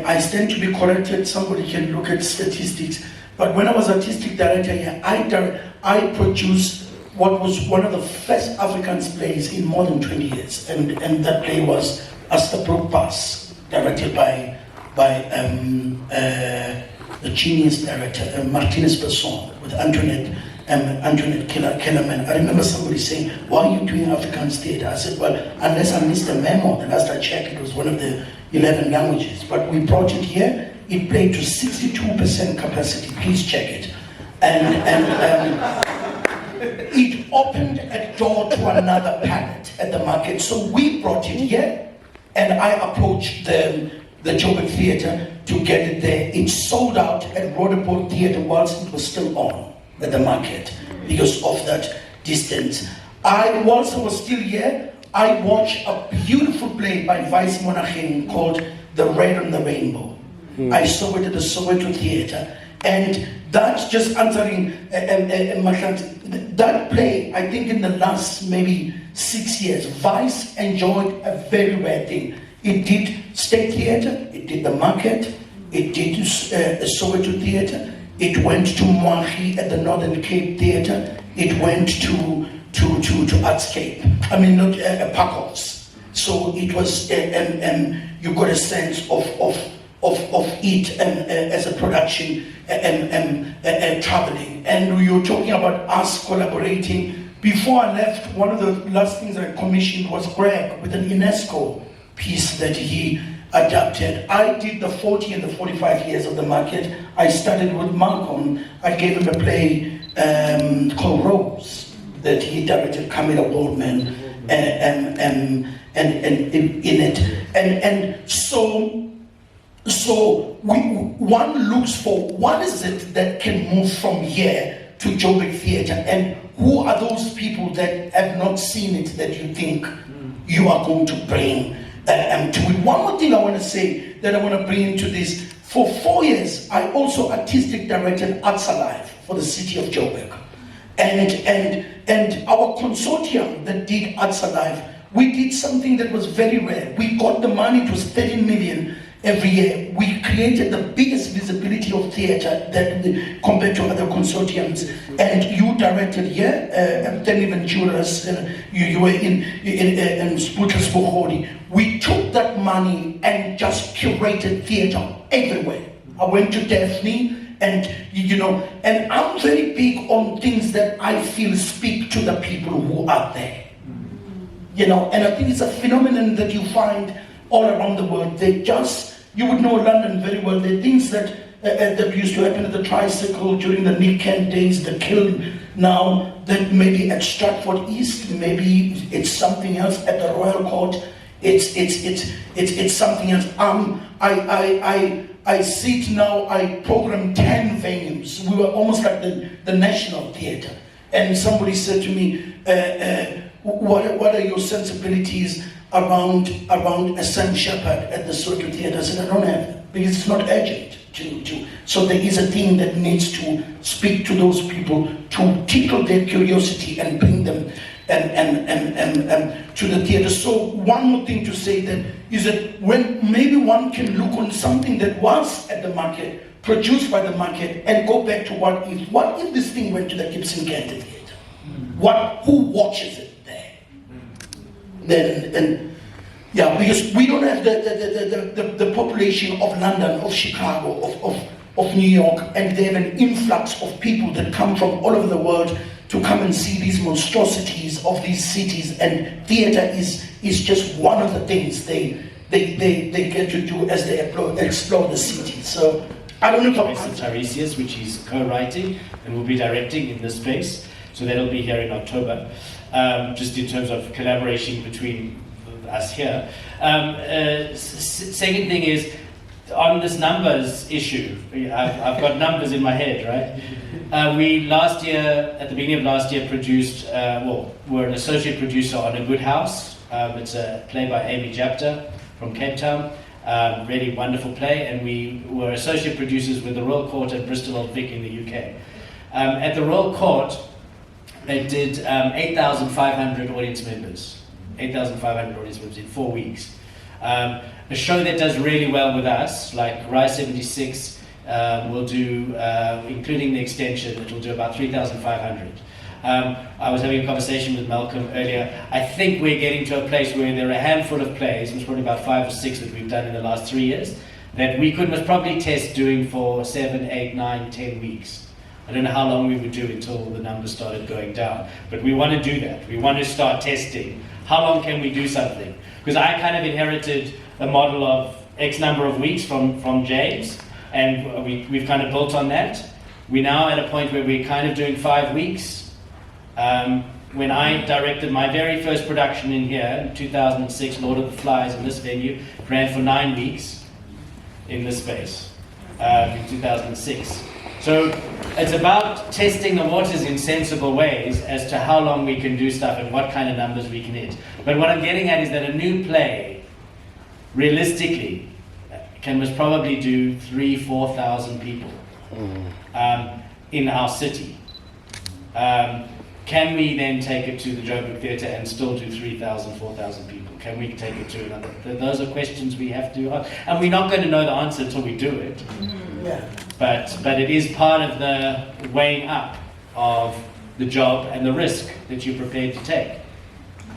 C: I stand to be corrected. Somebody can look at statistics. But when I was artistic director here, I produced what was one of the first Afrikaans plays in more than 20 years, and that play was As the Brook Pass, directed by the genius director Martinez Besson with Antoinette Kellerman. I remember somebody saying, "Why are you doing Afrikaans theatre?" I said, "Well, unless I missed a memo, the last I checked, it was one of the 11 languages. But we brought it here. It played to 62% capacity. Please check it." It opened a door to another palette at the market. So we brought it here, and I approached the Joburg Theatre to get it there. It sold out at Roodepoort Theatre whilst it was still on at the market because of that distance. Whilst I was still here, I watched a beautiful play by Vice Monaghan called The Red on the Rainbow. I saw it at the Soweto Theatre. And that's just answering that play. I think in the last maybe 6 years, Vice enjoyed a very rare thing. It did State Theatre, it did the Market, it did Soweto Theatre, it went to Moahi at the Northern Cape Theatre, it went to Artscape. I mean, not Pakos. So it was, you got a sense of it as a production traveling. And you're talking about us collaborating. Before I left, one of the last things I commissioned was Greg with an UNESCO piece that he adapted. I did the 40 and the 45 years of the market. I started with Malcom. I gave him a play called Rose that he directed, Camilla Waldman, and in it. And so one looks for what is it that can move from here to Joburg Theatre, and who are those people that have not seen it that you think you are going to bring to it. One more thing I want to say that I want to bring into this. For 4 years, I also artistic directed Arts Alive for the city of Joburg. And our consortium that did Arts Alive, we did something that was very rare. We got the money, it was 13 million every year. We created the biggest visibility of theatre that compared to other consortiums. And you directed here, Danny Venturas, you were in Sputas Bohori. We took that money and just curated theatre everywhere. I went to Daphne, and and I'm very big on things that I feel speak to the people who are there. And I think it's a phenomenon that you find all around the world. You would know London very well. There are things that used to happen at the Tricycle during the Nick Kent days, the Kiln now, that maybe at Stratford East, maybe it's something else at the Royal Court. It's something else. I sit now, I program 10 venues. We were almost like the National Theatre. And somebody said to me, what are your sensibilities around a Sam Shepard at the Soweto Theatre? I said, I don't have them, because it's not urgent to. So there is a thing that needs to speak to those people, to tickle their curiosity and bring them to the theatre. So one more thing to say is that when maybe one can look on something that was at the market, produced by the market, and go back to what if this thing went to the Gibson Cantor Theatre? Who watches it there? Because we don't have the population of London, of Chicago, of New York, and they have an influx of people that come from all over the world to come and see these monstrosities of these cities, and theatre is just one of the things they get to do as they explore the city. So I don't know if
A: Tiresias, which he's co-writing and will be directing in this space. So that'll be here in October, just in terms of collaboration between us here. Second thing is, on this numbers issue, I've got numbers in my head, right? We last year, at the beginning of last year, produced, we're an associate producer on A Good House. It's a play by Amy Japta from Cape Town. Really wonderful play, and we were associate producers with the Royal Court at Bristol Old Vic in the UK. At the Royal Court, they did 8,500 audience members. 8,500 audience members in 4 weeks. A show that does really well with us, like Rise 76, will do, including the extension, it will do about 3,500. I was having a conversation with Malcom earlier. I think we're getting to a place where there are a handful of plays, there's probably about 5 or 6 that we've done in the last 3 years, that we could most probably test doing for 7, 8, 9, 10 weeks. I don't know how long we would do until the numbers started going down, but we want to do that. We want to start testing. How long can we do something? Because I kind of inherited a model of X number of weeks from James, and we've kind of built on that. We're now at a point where we're kind of doing 5 weeks. When I directed my very first production in here in 2006, Lord of the Flies, in this venue, it ran for 9 weeks in this space in 2006. So it's about testing the waters in sensible ways as to how long we can do stuff and what kind of numbers we can hit. But what I'm getting at is that a new play, realistically, can most probably do 3,000 to 4,000 people in our city. Can we then take it to the Joburg Theatre and still do 3,000, 4,000 people? Can we take it to another? Those are questions we have to ask. And we're not going to know the answer until we do it.
C: Yeah.
A: But it is part of the weighing up of the job and the risk that you're prepared to take.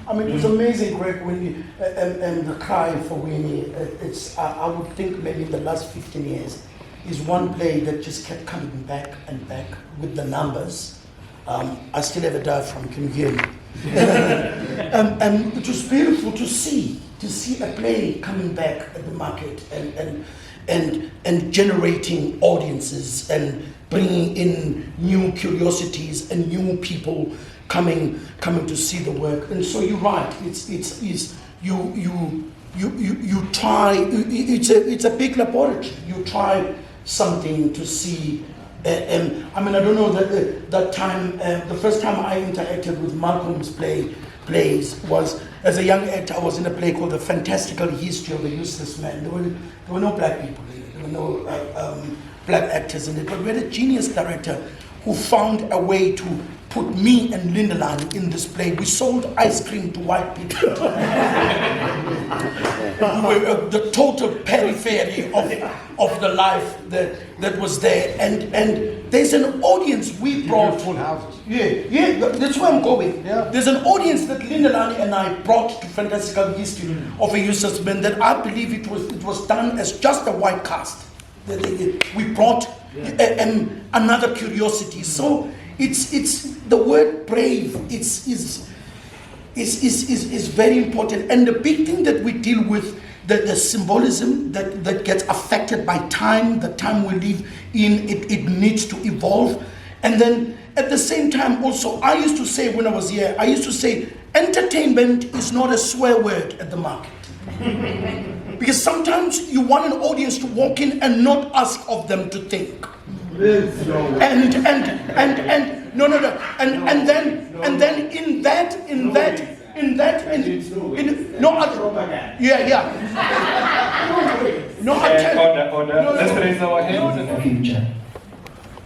C: I mean, it was amazing, Greg, when you, and the cry for Winnie, it's, I would think maybe in the last 15 years, is one play that just kept coming back and back with the numbers. I still have a diaphragm, can you hear me? And it was beautiful to see a play coming back at the market and generating audiences and bringing in new curiosities and new people coming to see the work. And so you're right. You try. It's a big laboratory. You try something to see. I mean, I don't know that time. The first time I interacted with Malcolm's plays was as a young actor. I was in a play called The Fantastical History of a Useless Man. There were no black people in it. There were no black actors in it. But we had a genius director who found a way to put me and Lindelani in this play. We sold ice cream to white people. We were the total periphery of the life that was there. And there's an audience we brought.
B: Full houses.
C: Yeah, that's where I'm going.
B: Yeah.
C: There's an audience that Lindelani and I brought to Fantastical History of a Useless Man that I believe it was done as just a white cast. We brought another curiosity. So it's the word brave is very important, and the big thing that we deal with, the symbolism that gets affected by time, the time we live in, it needs to evolve. And then at the same time also, I used to say when I was here, entertainment is not a swear word at the market. Because sometimes you want an audience to walk in and not ask of them to think. And then in that
D: Order. Let's raise our hands in the
G: future.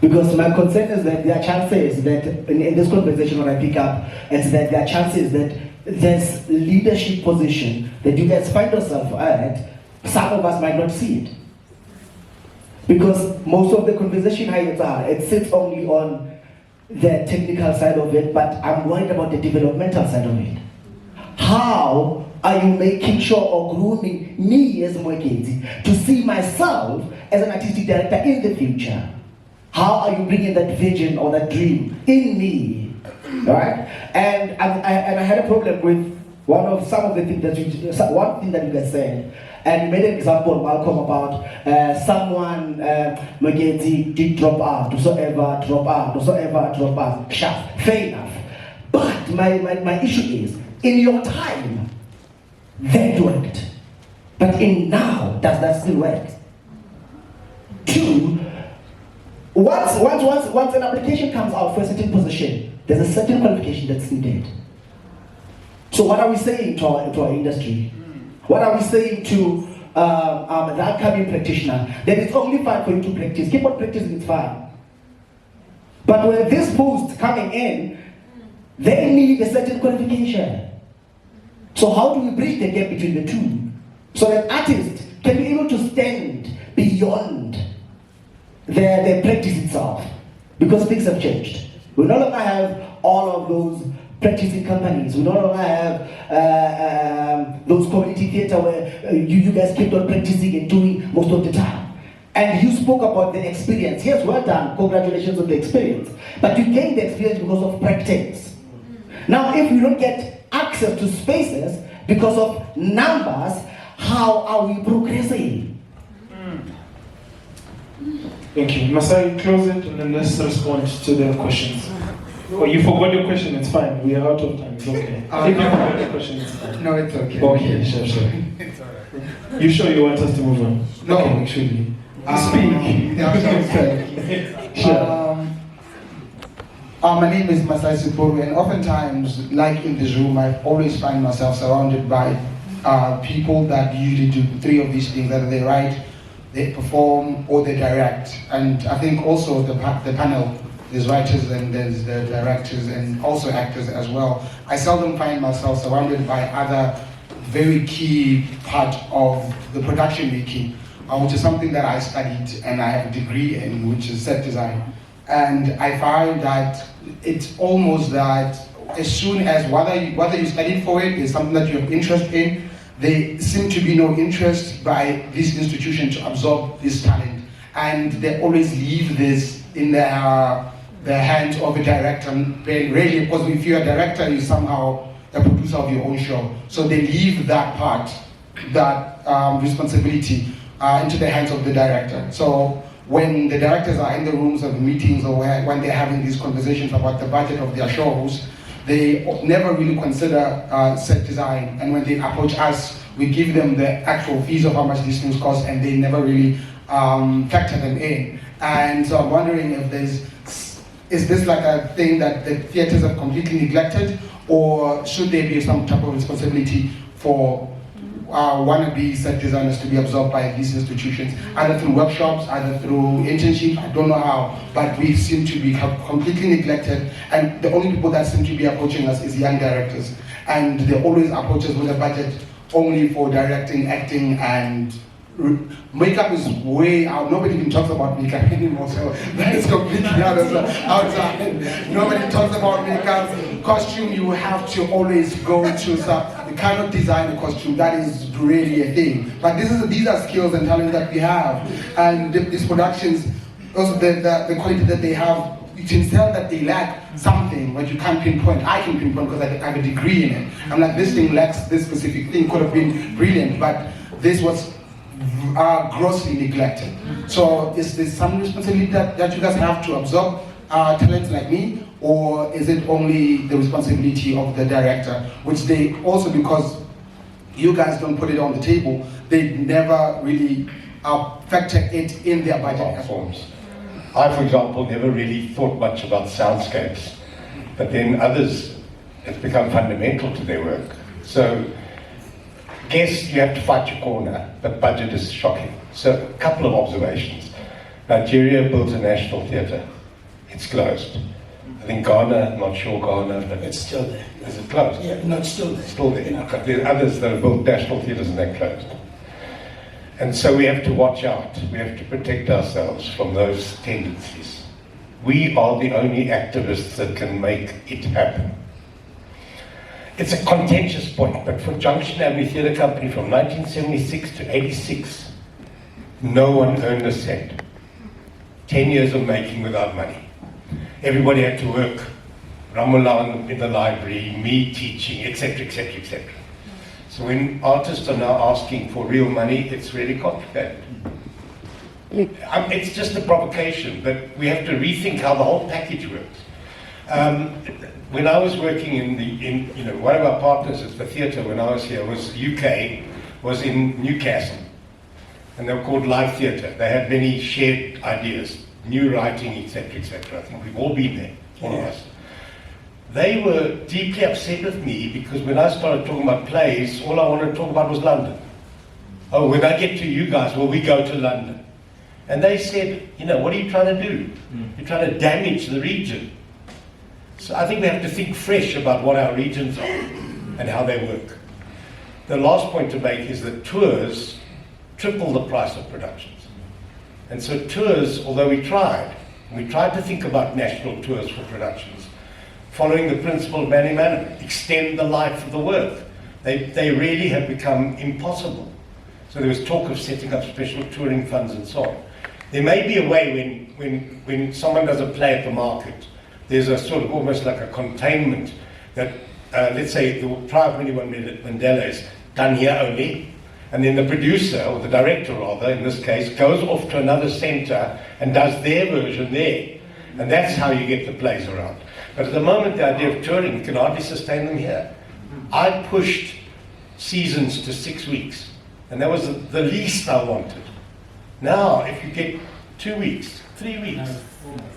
G: Because my concern is that there are chances that in this conversation when I pick up, it's that there are chances that this leadership position that you guys find yourself at, some of us might not see it. Because most of the conversation it sits only on the technical side of it, but I'm worried about the developmental side of it. How are you making sure or grooming me as Mwekezi to see myself as an artistic director in the future? How are you bringing that vision or that dream in me? Right? And I had a problem with one thing that you guys said. And you made an example, Malcom, about someone, Mwekezi, did drop out, whosoever drop out. Sure, fair enough. But my issue is, in your time, that worked. But in now, does that still work? Two, once an application comes out for a certain position, there's a certain qualification that's needed. So what are we saying to our industry? What are we saying to an upcoming practitioner, then it's only fine for you to practice. Keep on practicing, it's fine. But when this post coming in, they need a certain qualification. So how do we bridge the gap between the two? So that artists can be able to stand beyond their practice itself. Because things have changed. We no longer have all of those practicing companies. We no longer have those community theater where you guys kept on practicing and doing most of the time. And you spoke about the experience. Yes, well done. Congratulations on the experience. But you gained the experience because of practice. Now, if we don't get access to spaces because of numbers, how are we progressing?
D: Thank you. Masai, close it and then let's respond to the questions. Oh, you forgot your question, it's fine. We are out of time, it's okay. If you forgot your question, it's fine.
I: No, it's okay.
D: Okay, sure.
I: It's alright.
D: You sure you want us to move on?
I: No.
D: Okay, actually. Speak.
I: Yeah, okay.
D: Sure.
I: My name is Mxolisi Masilela, and oftentimes, like in this room, I always find myself surrounded by people that usually do three of these things: either they write, they perform, or they direct. And I think also the panel, there's writers and there's the directors and also actors as well. I seldom find myself surrounded by other very key part of the production making, which is something that I studied and I have a degree in, which is set design. And I find that it's almost that as soon as whether you studied for it is something that you have interest in, there seem to be no interest by this institution to absorb this talent. And they always leave this in the hands of a director. Really, because if you're a director, you're somehow a producer of your own show. So they leave that part, that responsibility into the hands of the director. So when the directors are in the rooms of meetings or when they're having these conversations about the budget of their shows, they never really consider set design. And when they approach us, we give them the actual fees of how much these things cost, and they never really factor them in. And so I'm wondering if is this like a thing that the theaters have completely neglected, or should there be some type of responsibility for wannabe set designers to be absorbed by these institutions, either through workshops, either through internships? I don't know how, but we seem to be completely neglected, and the only people that seem to be approaching us is young directors, and they always approach us with a budget only for directing, acting, and makeup is way out. Nobody even talks about makeup anymore, so that is completely outside. Nobody talks about makeup. Costume, you have to always go to you cannot design a costume. That is really a thing. But these are skills and talents that we have, and these productions, also the quality that they have. You can tell that they lack something, but you can't pinpoint. I can pinpoint because I have a degree in it. I'm like, this thing lacks this specific thing. Could have been brilliant, but this was grossly neglected. So is there some responsibility that you guys have to absorb talents like me, or is it only the responsibility of the director, which they also, because you guys don't put it on the table, they never really factor it in their budget forms?
B: I, for example, never really thought much about soundscapes, but then others, it's become fundamental to their work. So, guess you have to fight your corner, but budget is shocking. So, a couple of observations. Nigeria built a national theatre. It's closed. I think Ghana, not sure Ghana, but
C: It's still there.
B: is it closed?
C: Yeah, no, it's still there.
B: Still there. But there are others that have built national theatres and they're closed. And so we have to watch out. We have to protect ourselves from those tendencies. We are the only activists that can make it happen. It's a contentious point, but for Junction Avenue Theatre Company from 1976 to 86, no one earned a cent. 10 years of making without money. Everybody had to work. Ramulan in the library, me teaching, etc., etc., etc. So when artists are now asking for real money, it's really complicated. It's just a provocation, but we have to rethink how the whole package works. When I was working in one of our partners at the theatre when I was here was UK, was in Newcastle, and they were called Live Theatre. They had many shared ideas, new writing, etc., etc. I think we've all been there, all of us. They were deeply upset with me because when I started talking about plays, all I wanted to talk about was London. oh, when I get to you guys, well, we go to London. And they said, you know, what are you trying to do? You're trying to damage the region. So I think we have to think fresh about what our regions are and how they work. The last point to make is that tours triple the price of productions. And so tours, although we tried to think about national tours for productions, following the principle of mani management, extend the life of the work. They really have become impossible. So there was talk of setting up special touring funds and so on. There may be a way when someone does a play at the market, there's a sort of almost like a containment that, let's say the Trial of Winnie Mandela is done here only, and then the producer, or the director rather, in this case, goes off to another centre and does their version there. And that's how you get the plays around. But at the moment, the idea of touring, you can hardly sustain them here. I pushed seasons to 6 weeks, and that was the least I wanted. Now, if you get 2 weeks, 3 weeks,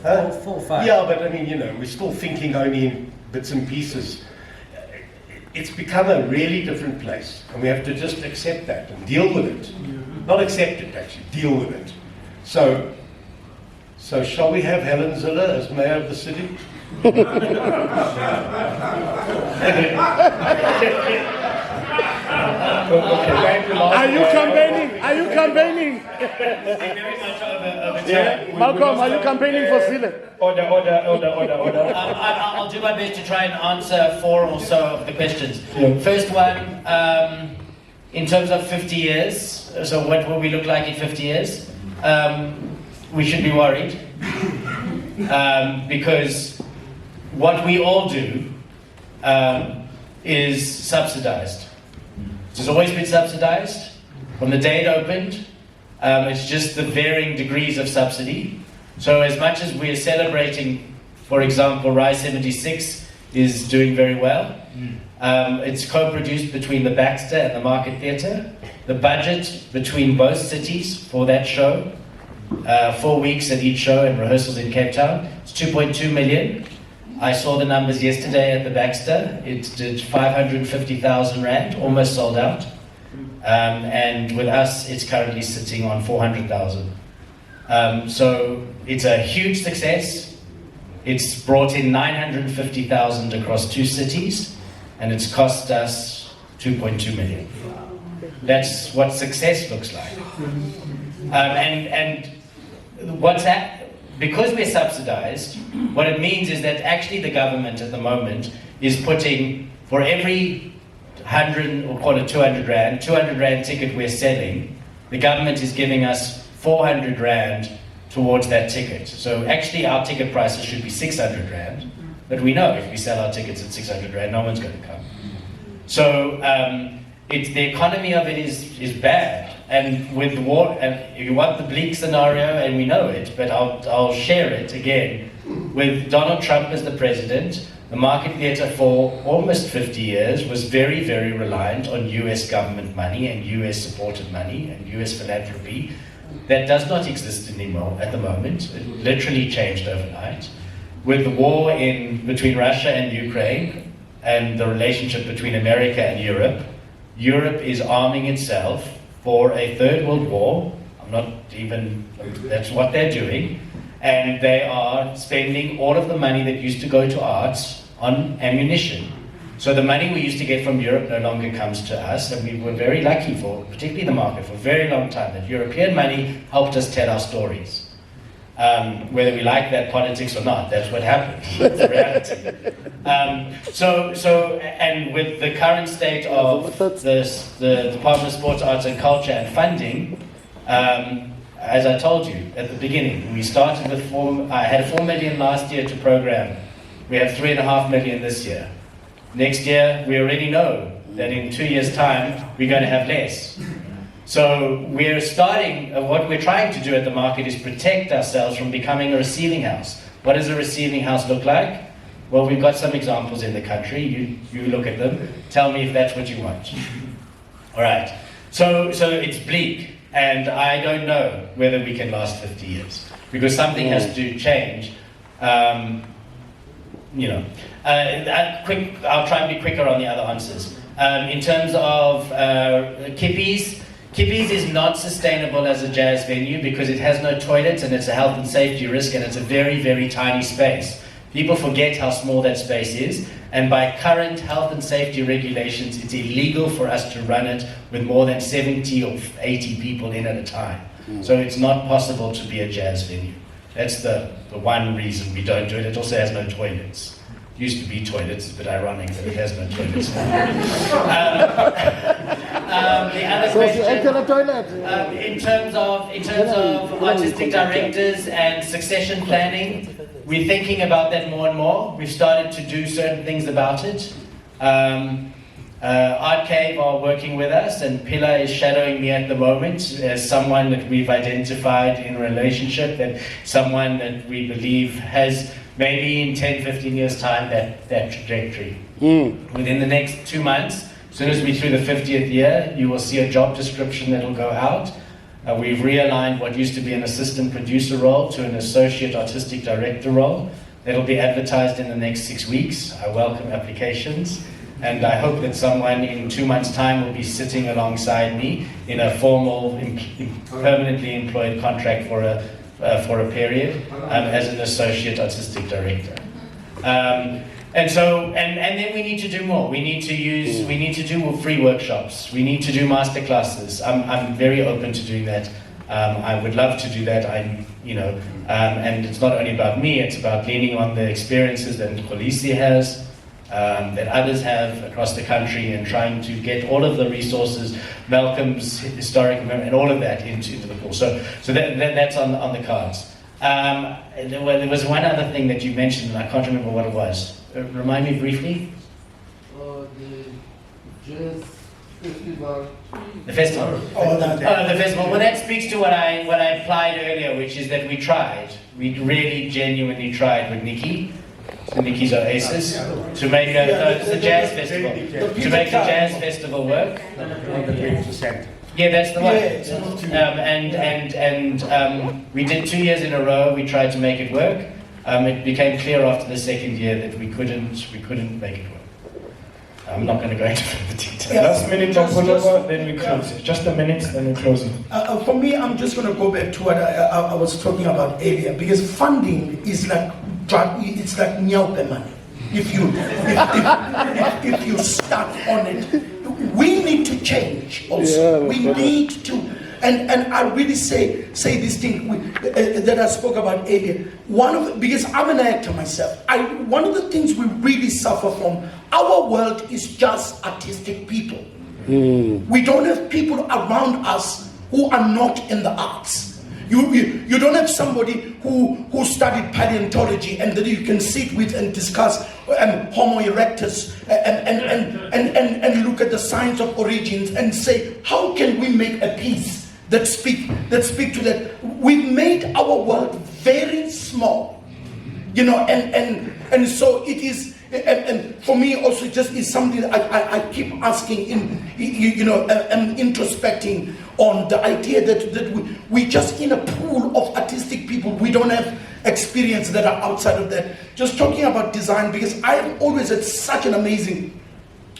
J: Four, 5.
B: yeah, but I mean, you know, we're still thinking only in bits and pieces. It's become a really different place, and we have to just accept that and deal with it. Not accept it, actually, deal with it. So shall we have Helen Ziller as mayor of the city?
E: Are you campaigning? Are you campaigning? Yeah. Malcom, are you campaigning for Zille?
D: Order.
J: I'll do my best to try and answer 4 or so of the questions. First one, in terms of 50 years, so what will we look like in 50 years? We should be worried, because what we all do is subsidized. It's always been subsidized from the day it opened. It's just the varying degrees of subsidy. So as much as we're celebrating, for example, Rise 76 is doing very well. It's co-produced between the Baxter and the Market Theatre. The budget between both cities for that show, 4 weeks at each show and rehearsals in Cape Town, it's 2.2 million. I saw the numbers yesterday at the Baxter. It did 550,000 Rand, almost sold out. And with us, it's currently sitting on 400,000. So it's a huge success. It's brought in 950,000 across 2 cities, and it's cost us 2.2 million. That's what success looks like. And what's that? Because we're subsidized, what it means is that actually the government at the moment is putting, for every 100 or call it 200 Rand ticket we're selling, the government is giving us 400 Rand towards that ticket. So actually our ticket prices should be 600 Rand, but we know if we sell our tickets at 600 Rand, no one's going to come. So it's the economy of it is bad. And with the war, and you want the bleak scenario, and we know it, but I'll share it again. With Donald Trump as the president, the Market Theatre for almost 50 years was very, very reliant on US government money and US supported money and US philanthropy. That does not exist anymore at the moment. It literally changed overnight. With the war between Russia and Ukraine and the relationship between America and Europe, Europe is arming itself for a third world war. That's what they're doing. And they are spending all of the money that used to go to arts on ammunition. So the money we used to get from Europe no longer comes to us, and we were very lucky particularly the market, for a very long time, that European money helped us tell our stories. Whether we like that politics or not, that's what happened. It's the reality. And with the current state of the Department of Sports, Arts and Culture and funding, as I told you at the beginning, we started with I had 4 million last year to program. We have 3.5 million this year. Next year, we already know that in 2 years' time, we're going to have less. So we're starting, what we're trying to do at the market is protect ourselves from becoming a receiving house. What does a receiving house look like? Well, we've got some examples in the country. You look at them. Tell me if that's what you want. All right. So it's bleak, and I don't know whether we can last 50 years because something has to change. I'll try and be quicker on the other answers. In terms of kippies Kippies is not sustainable as a jazz venue because it has no toilets and it's a health and safety risk and it's a very, very tiny space. People forget how small that space is, and by current health and safety regulations, it's illegal for us to run it with more than 70 or 80 people in at a time. So it's not possible to be a jazz venue. That's the one reason we don't do it. It also has no toilets. Used to be toilets, it's a bit ironic that it has no toilets. The other question, in terms of artistic directors and succession planning, we're thinking about that more and more. We've started to do certain things about it. Art Cave are working with us, and Pilla is shadowing me at the moment as someone that we've identified in a relationship, that someone that we believe has maybe in 10, 15 years' time that trajectory. Within the next 2 months, as soon as we're through the 50th year, you will see a job description that will go out. We've realigned what used to be an assistant producer role to an associate artistic director role. That'll be advertised in the next 6 weeks. I welcome applications. And I hope that someone in 2 months' time will be sitting alongside me in a formal, permanently employed contract for a period as an associate artistic director. And then we need to do more. We need to do free workshops. We need to do master classes. I'm very open to doing that. I would love to do that. And it's not only about me. It's about leaning on the experiences that Mxolisi has, that others have across the country, and trying to get all of the resources, Malcolm's historic memory, and all of that into the pool. So that's on the cards. There was one other thing that you mentioned, and I can't remember what it was. Remind me briefly.
E: The jazz festival.
J: The festival. The festival. Well, that speaks to what I implied earlier, which is that we tried. We really genuinely tried with Nikki. So Nikki's Oasis, to make it's a jazz festival, to make the jazz festival work. Yeah, that's the one. We did 2 years in a row. We tried to make it work. It became clear after the second year that we couldn't make it work. I'm not going to go into further detail.
D: Last minute, then we close it. Just a minute, then we close it.
C: For me, I'm just going to go back to what I was talking about earlier, because funding is like it's like nyaupe money. If you start on it, we need to change also. We need to, and I really say this thing that I spoke about earlier. Because I'm an actor myself, one of the things we really suffer from, our world is just artistic people. We don't have people around us who are not in the arts. You don't have somebody who studied paleontology and that you can sit with and discuss Homo erectus and look at the science of origins and say, how can we make a piece that speak to that? We've made our world very small, and so it is. And for me also, just is something that I keep asking, introspecting on the idea that we just in a pool of artistic people. We don't have experience that are outside of that. Just talking about design, because I have always had such an amazing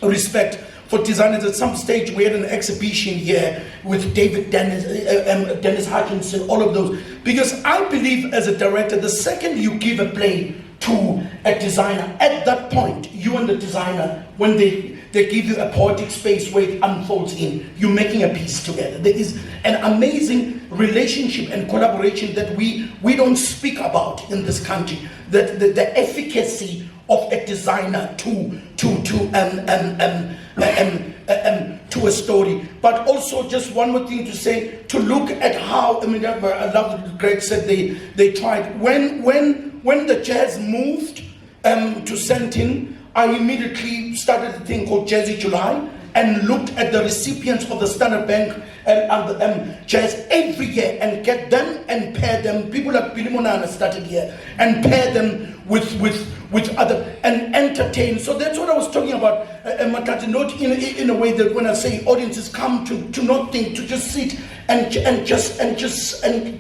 C: respect for designers. At some stage we had an exhibition here with David Dennis Hutchinson, all of those. Because I believe as a director, the second you give a play to a designer, at that point, you and the designer, when they give you a poetic space where it unfolds in, you're making a piece together. There is an amazing relationship and collaboration that we don't speak about in this country. That the efficacy of a designer to a story. But also, just one more thing to say, to look at how, I love what Greg said, they tried. When the jazz moved to Sentin, I immediately started a thing called Jazzy July and looked at the recipients of the Standard Bank jazz every year and get them and pair them. People like Billy Monana started here and pair them with other and entertain. So that's what I was talking about, Makati, not in a way that when I say audiences come to not think, to just sit and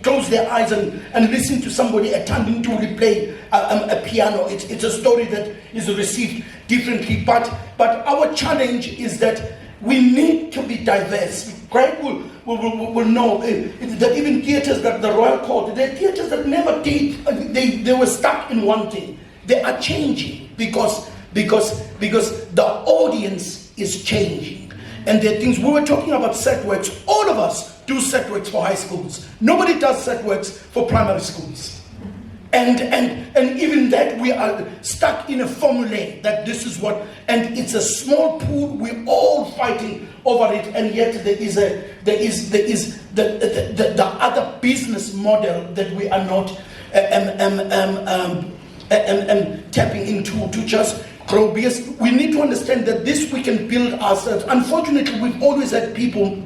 C: close their eyes and listen to somebody attempting to replay a piano. It's a story that is received differently. But our challenge is that we need to be diverse. Greg will know that even theatres that the Royal Court, they're theatres that never did, they were stuck in one thing. They are changing because the audience is changing. And there are things, we were talking about set works. All of us do set works for high schools. Nobody does set works for primary schools. And even that, we are stuck in a formula that this is what, and it's a small pool, we're all fighting over it, and yet there is the other business model that we are not tapping into to just grow. Because we need to understand that this we can build ourselves. Unfortunately, we've always had people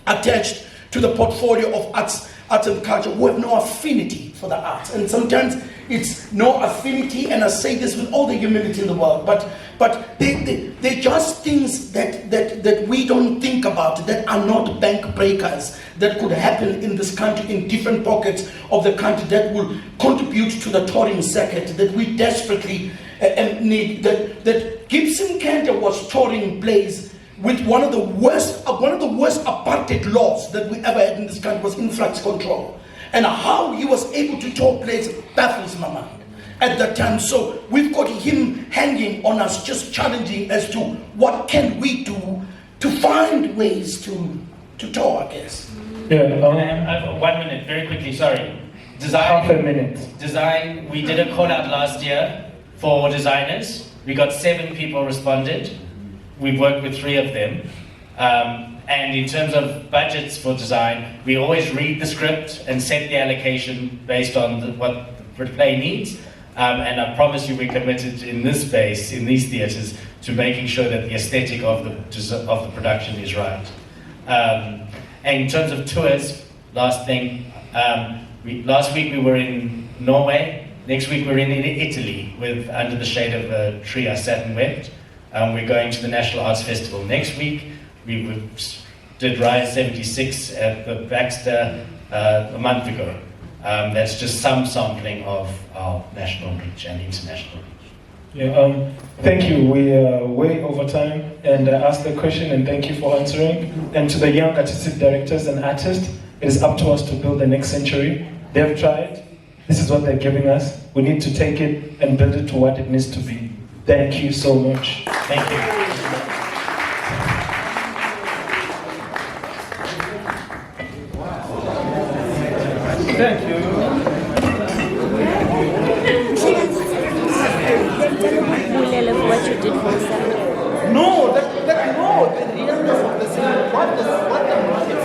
C: attached to the portfolio of arts and culture who have no affinity for the arts. And sometimes it's no affinity, and I say this with all the humility in the world, but they're just things that we don't think about, that are not bank breakers, that could happen in this country, in different pockets of the country, that will contribute to the touring circuit that we desperately need. That Gibson Cantor was touring plays with one of the worst apartheid laws that we ever had in this country, was influx control. And how he was able to tour plays baffles my mind at that time. So we've got him hanging on us, just challenging as to what can we do to find ways to tour, I guess.
J: Yeah, 1 minute, very quickly, sorry. Design.
D: Half a minute.
J: Design, we did a call out last year for designers. We got 7 people responded. We've worked with 3 of them. And in terms of budgets for design, we always read the script and set the allocation based on what the play needs. And I promise you, we're committed in this space, in these theatres, to making sure that the aesthetic of the production is right. And in terms of tours, last thing, last week we were in Norway. Next week we're in Italy with Under the Shade of a Tree I Sat and Wept. We're going to the National Arts Festival next week. We did Rise 76 at the Baxter a month ago. That's just some sampling of our national reach and international reach.
D: Yeah, thank you. We are way over time, and I asked the question, and thank you for answering. And to the young artistic directors and artists, it is up to us to build the next century. They've tried. This is what they're giving us. We need to take it and build it to what it needs to be. Thank you so much.
J: Thank you.
D: Thank you.
K: What you did for Saturday.
C: No, the realness of the cinema, what the market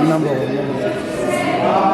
E: Number 1.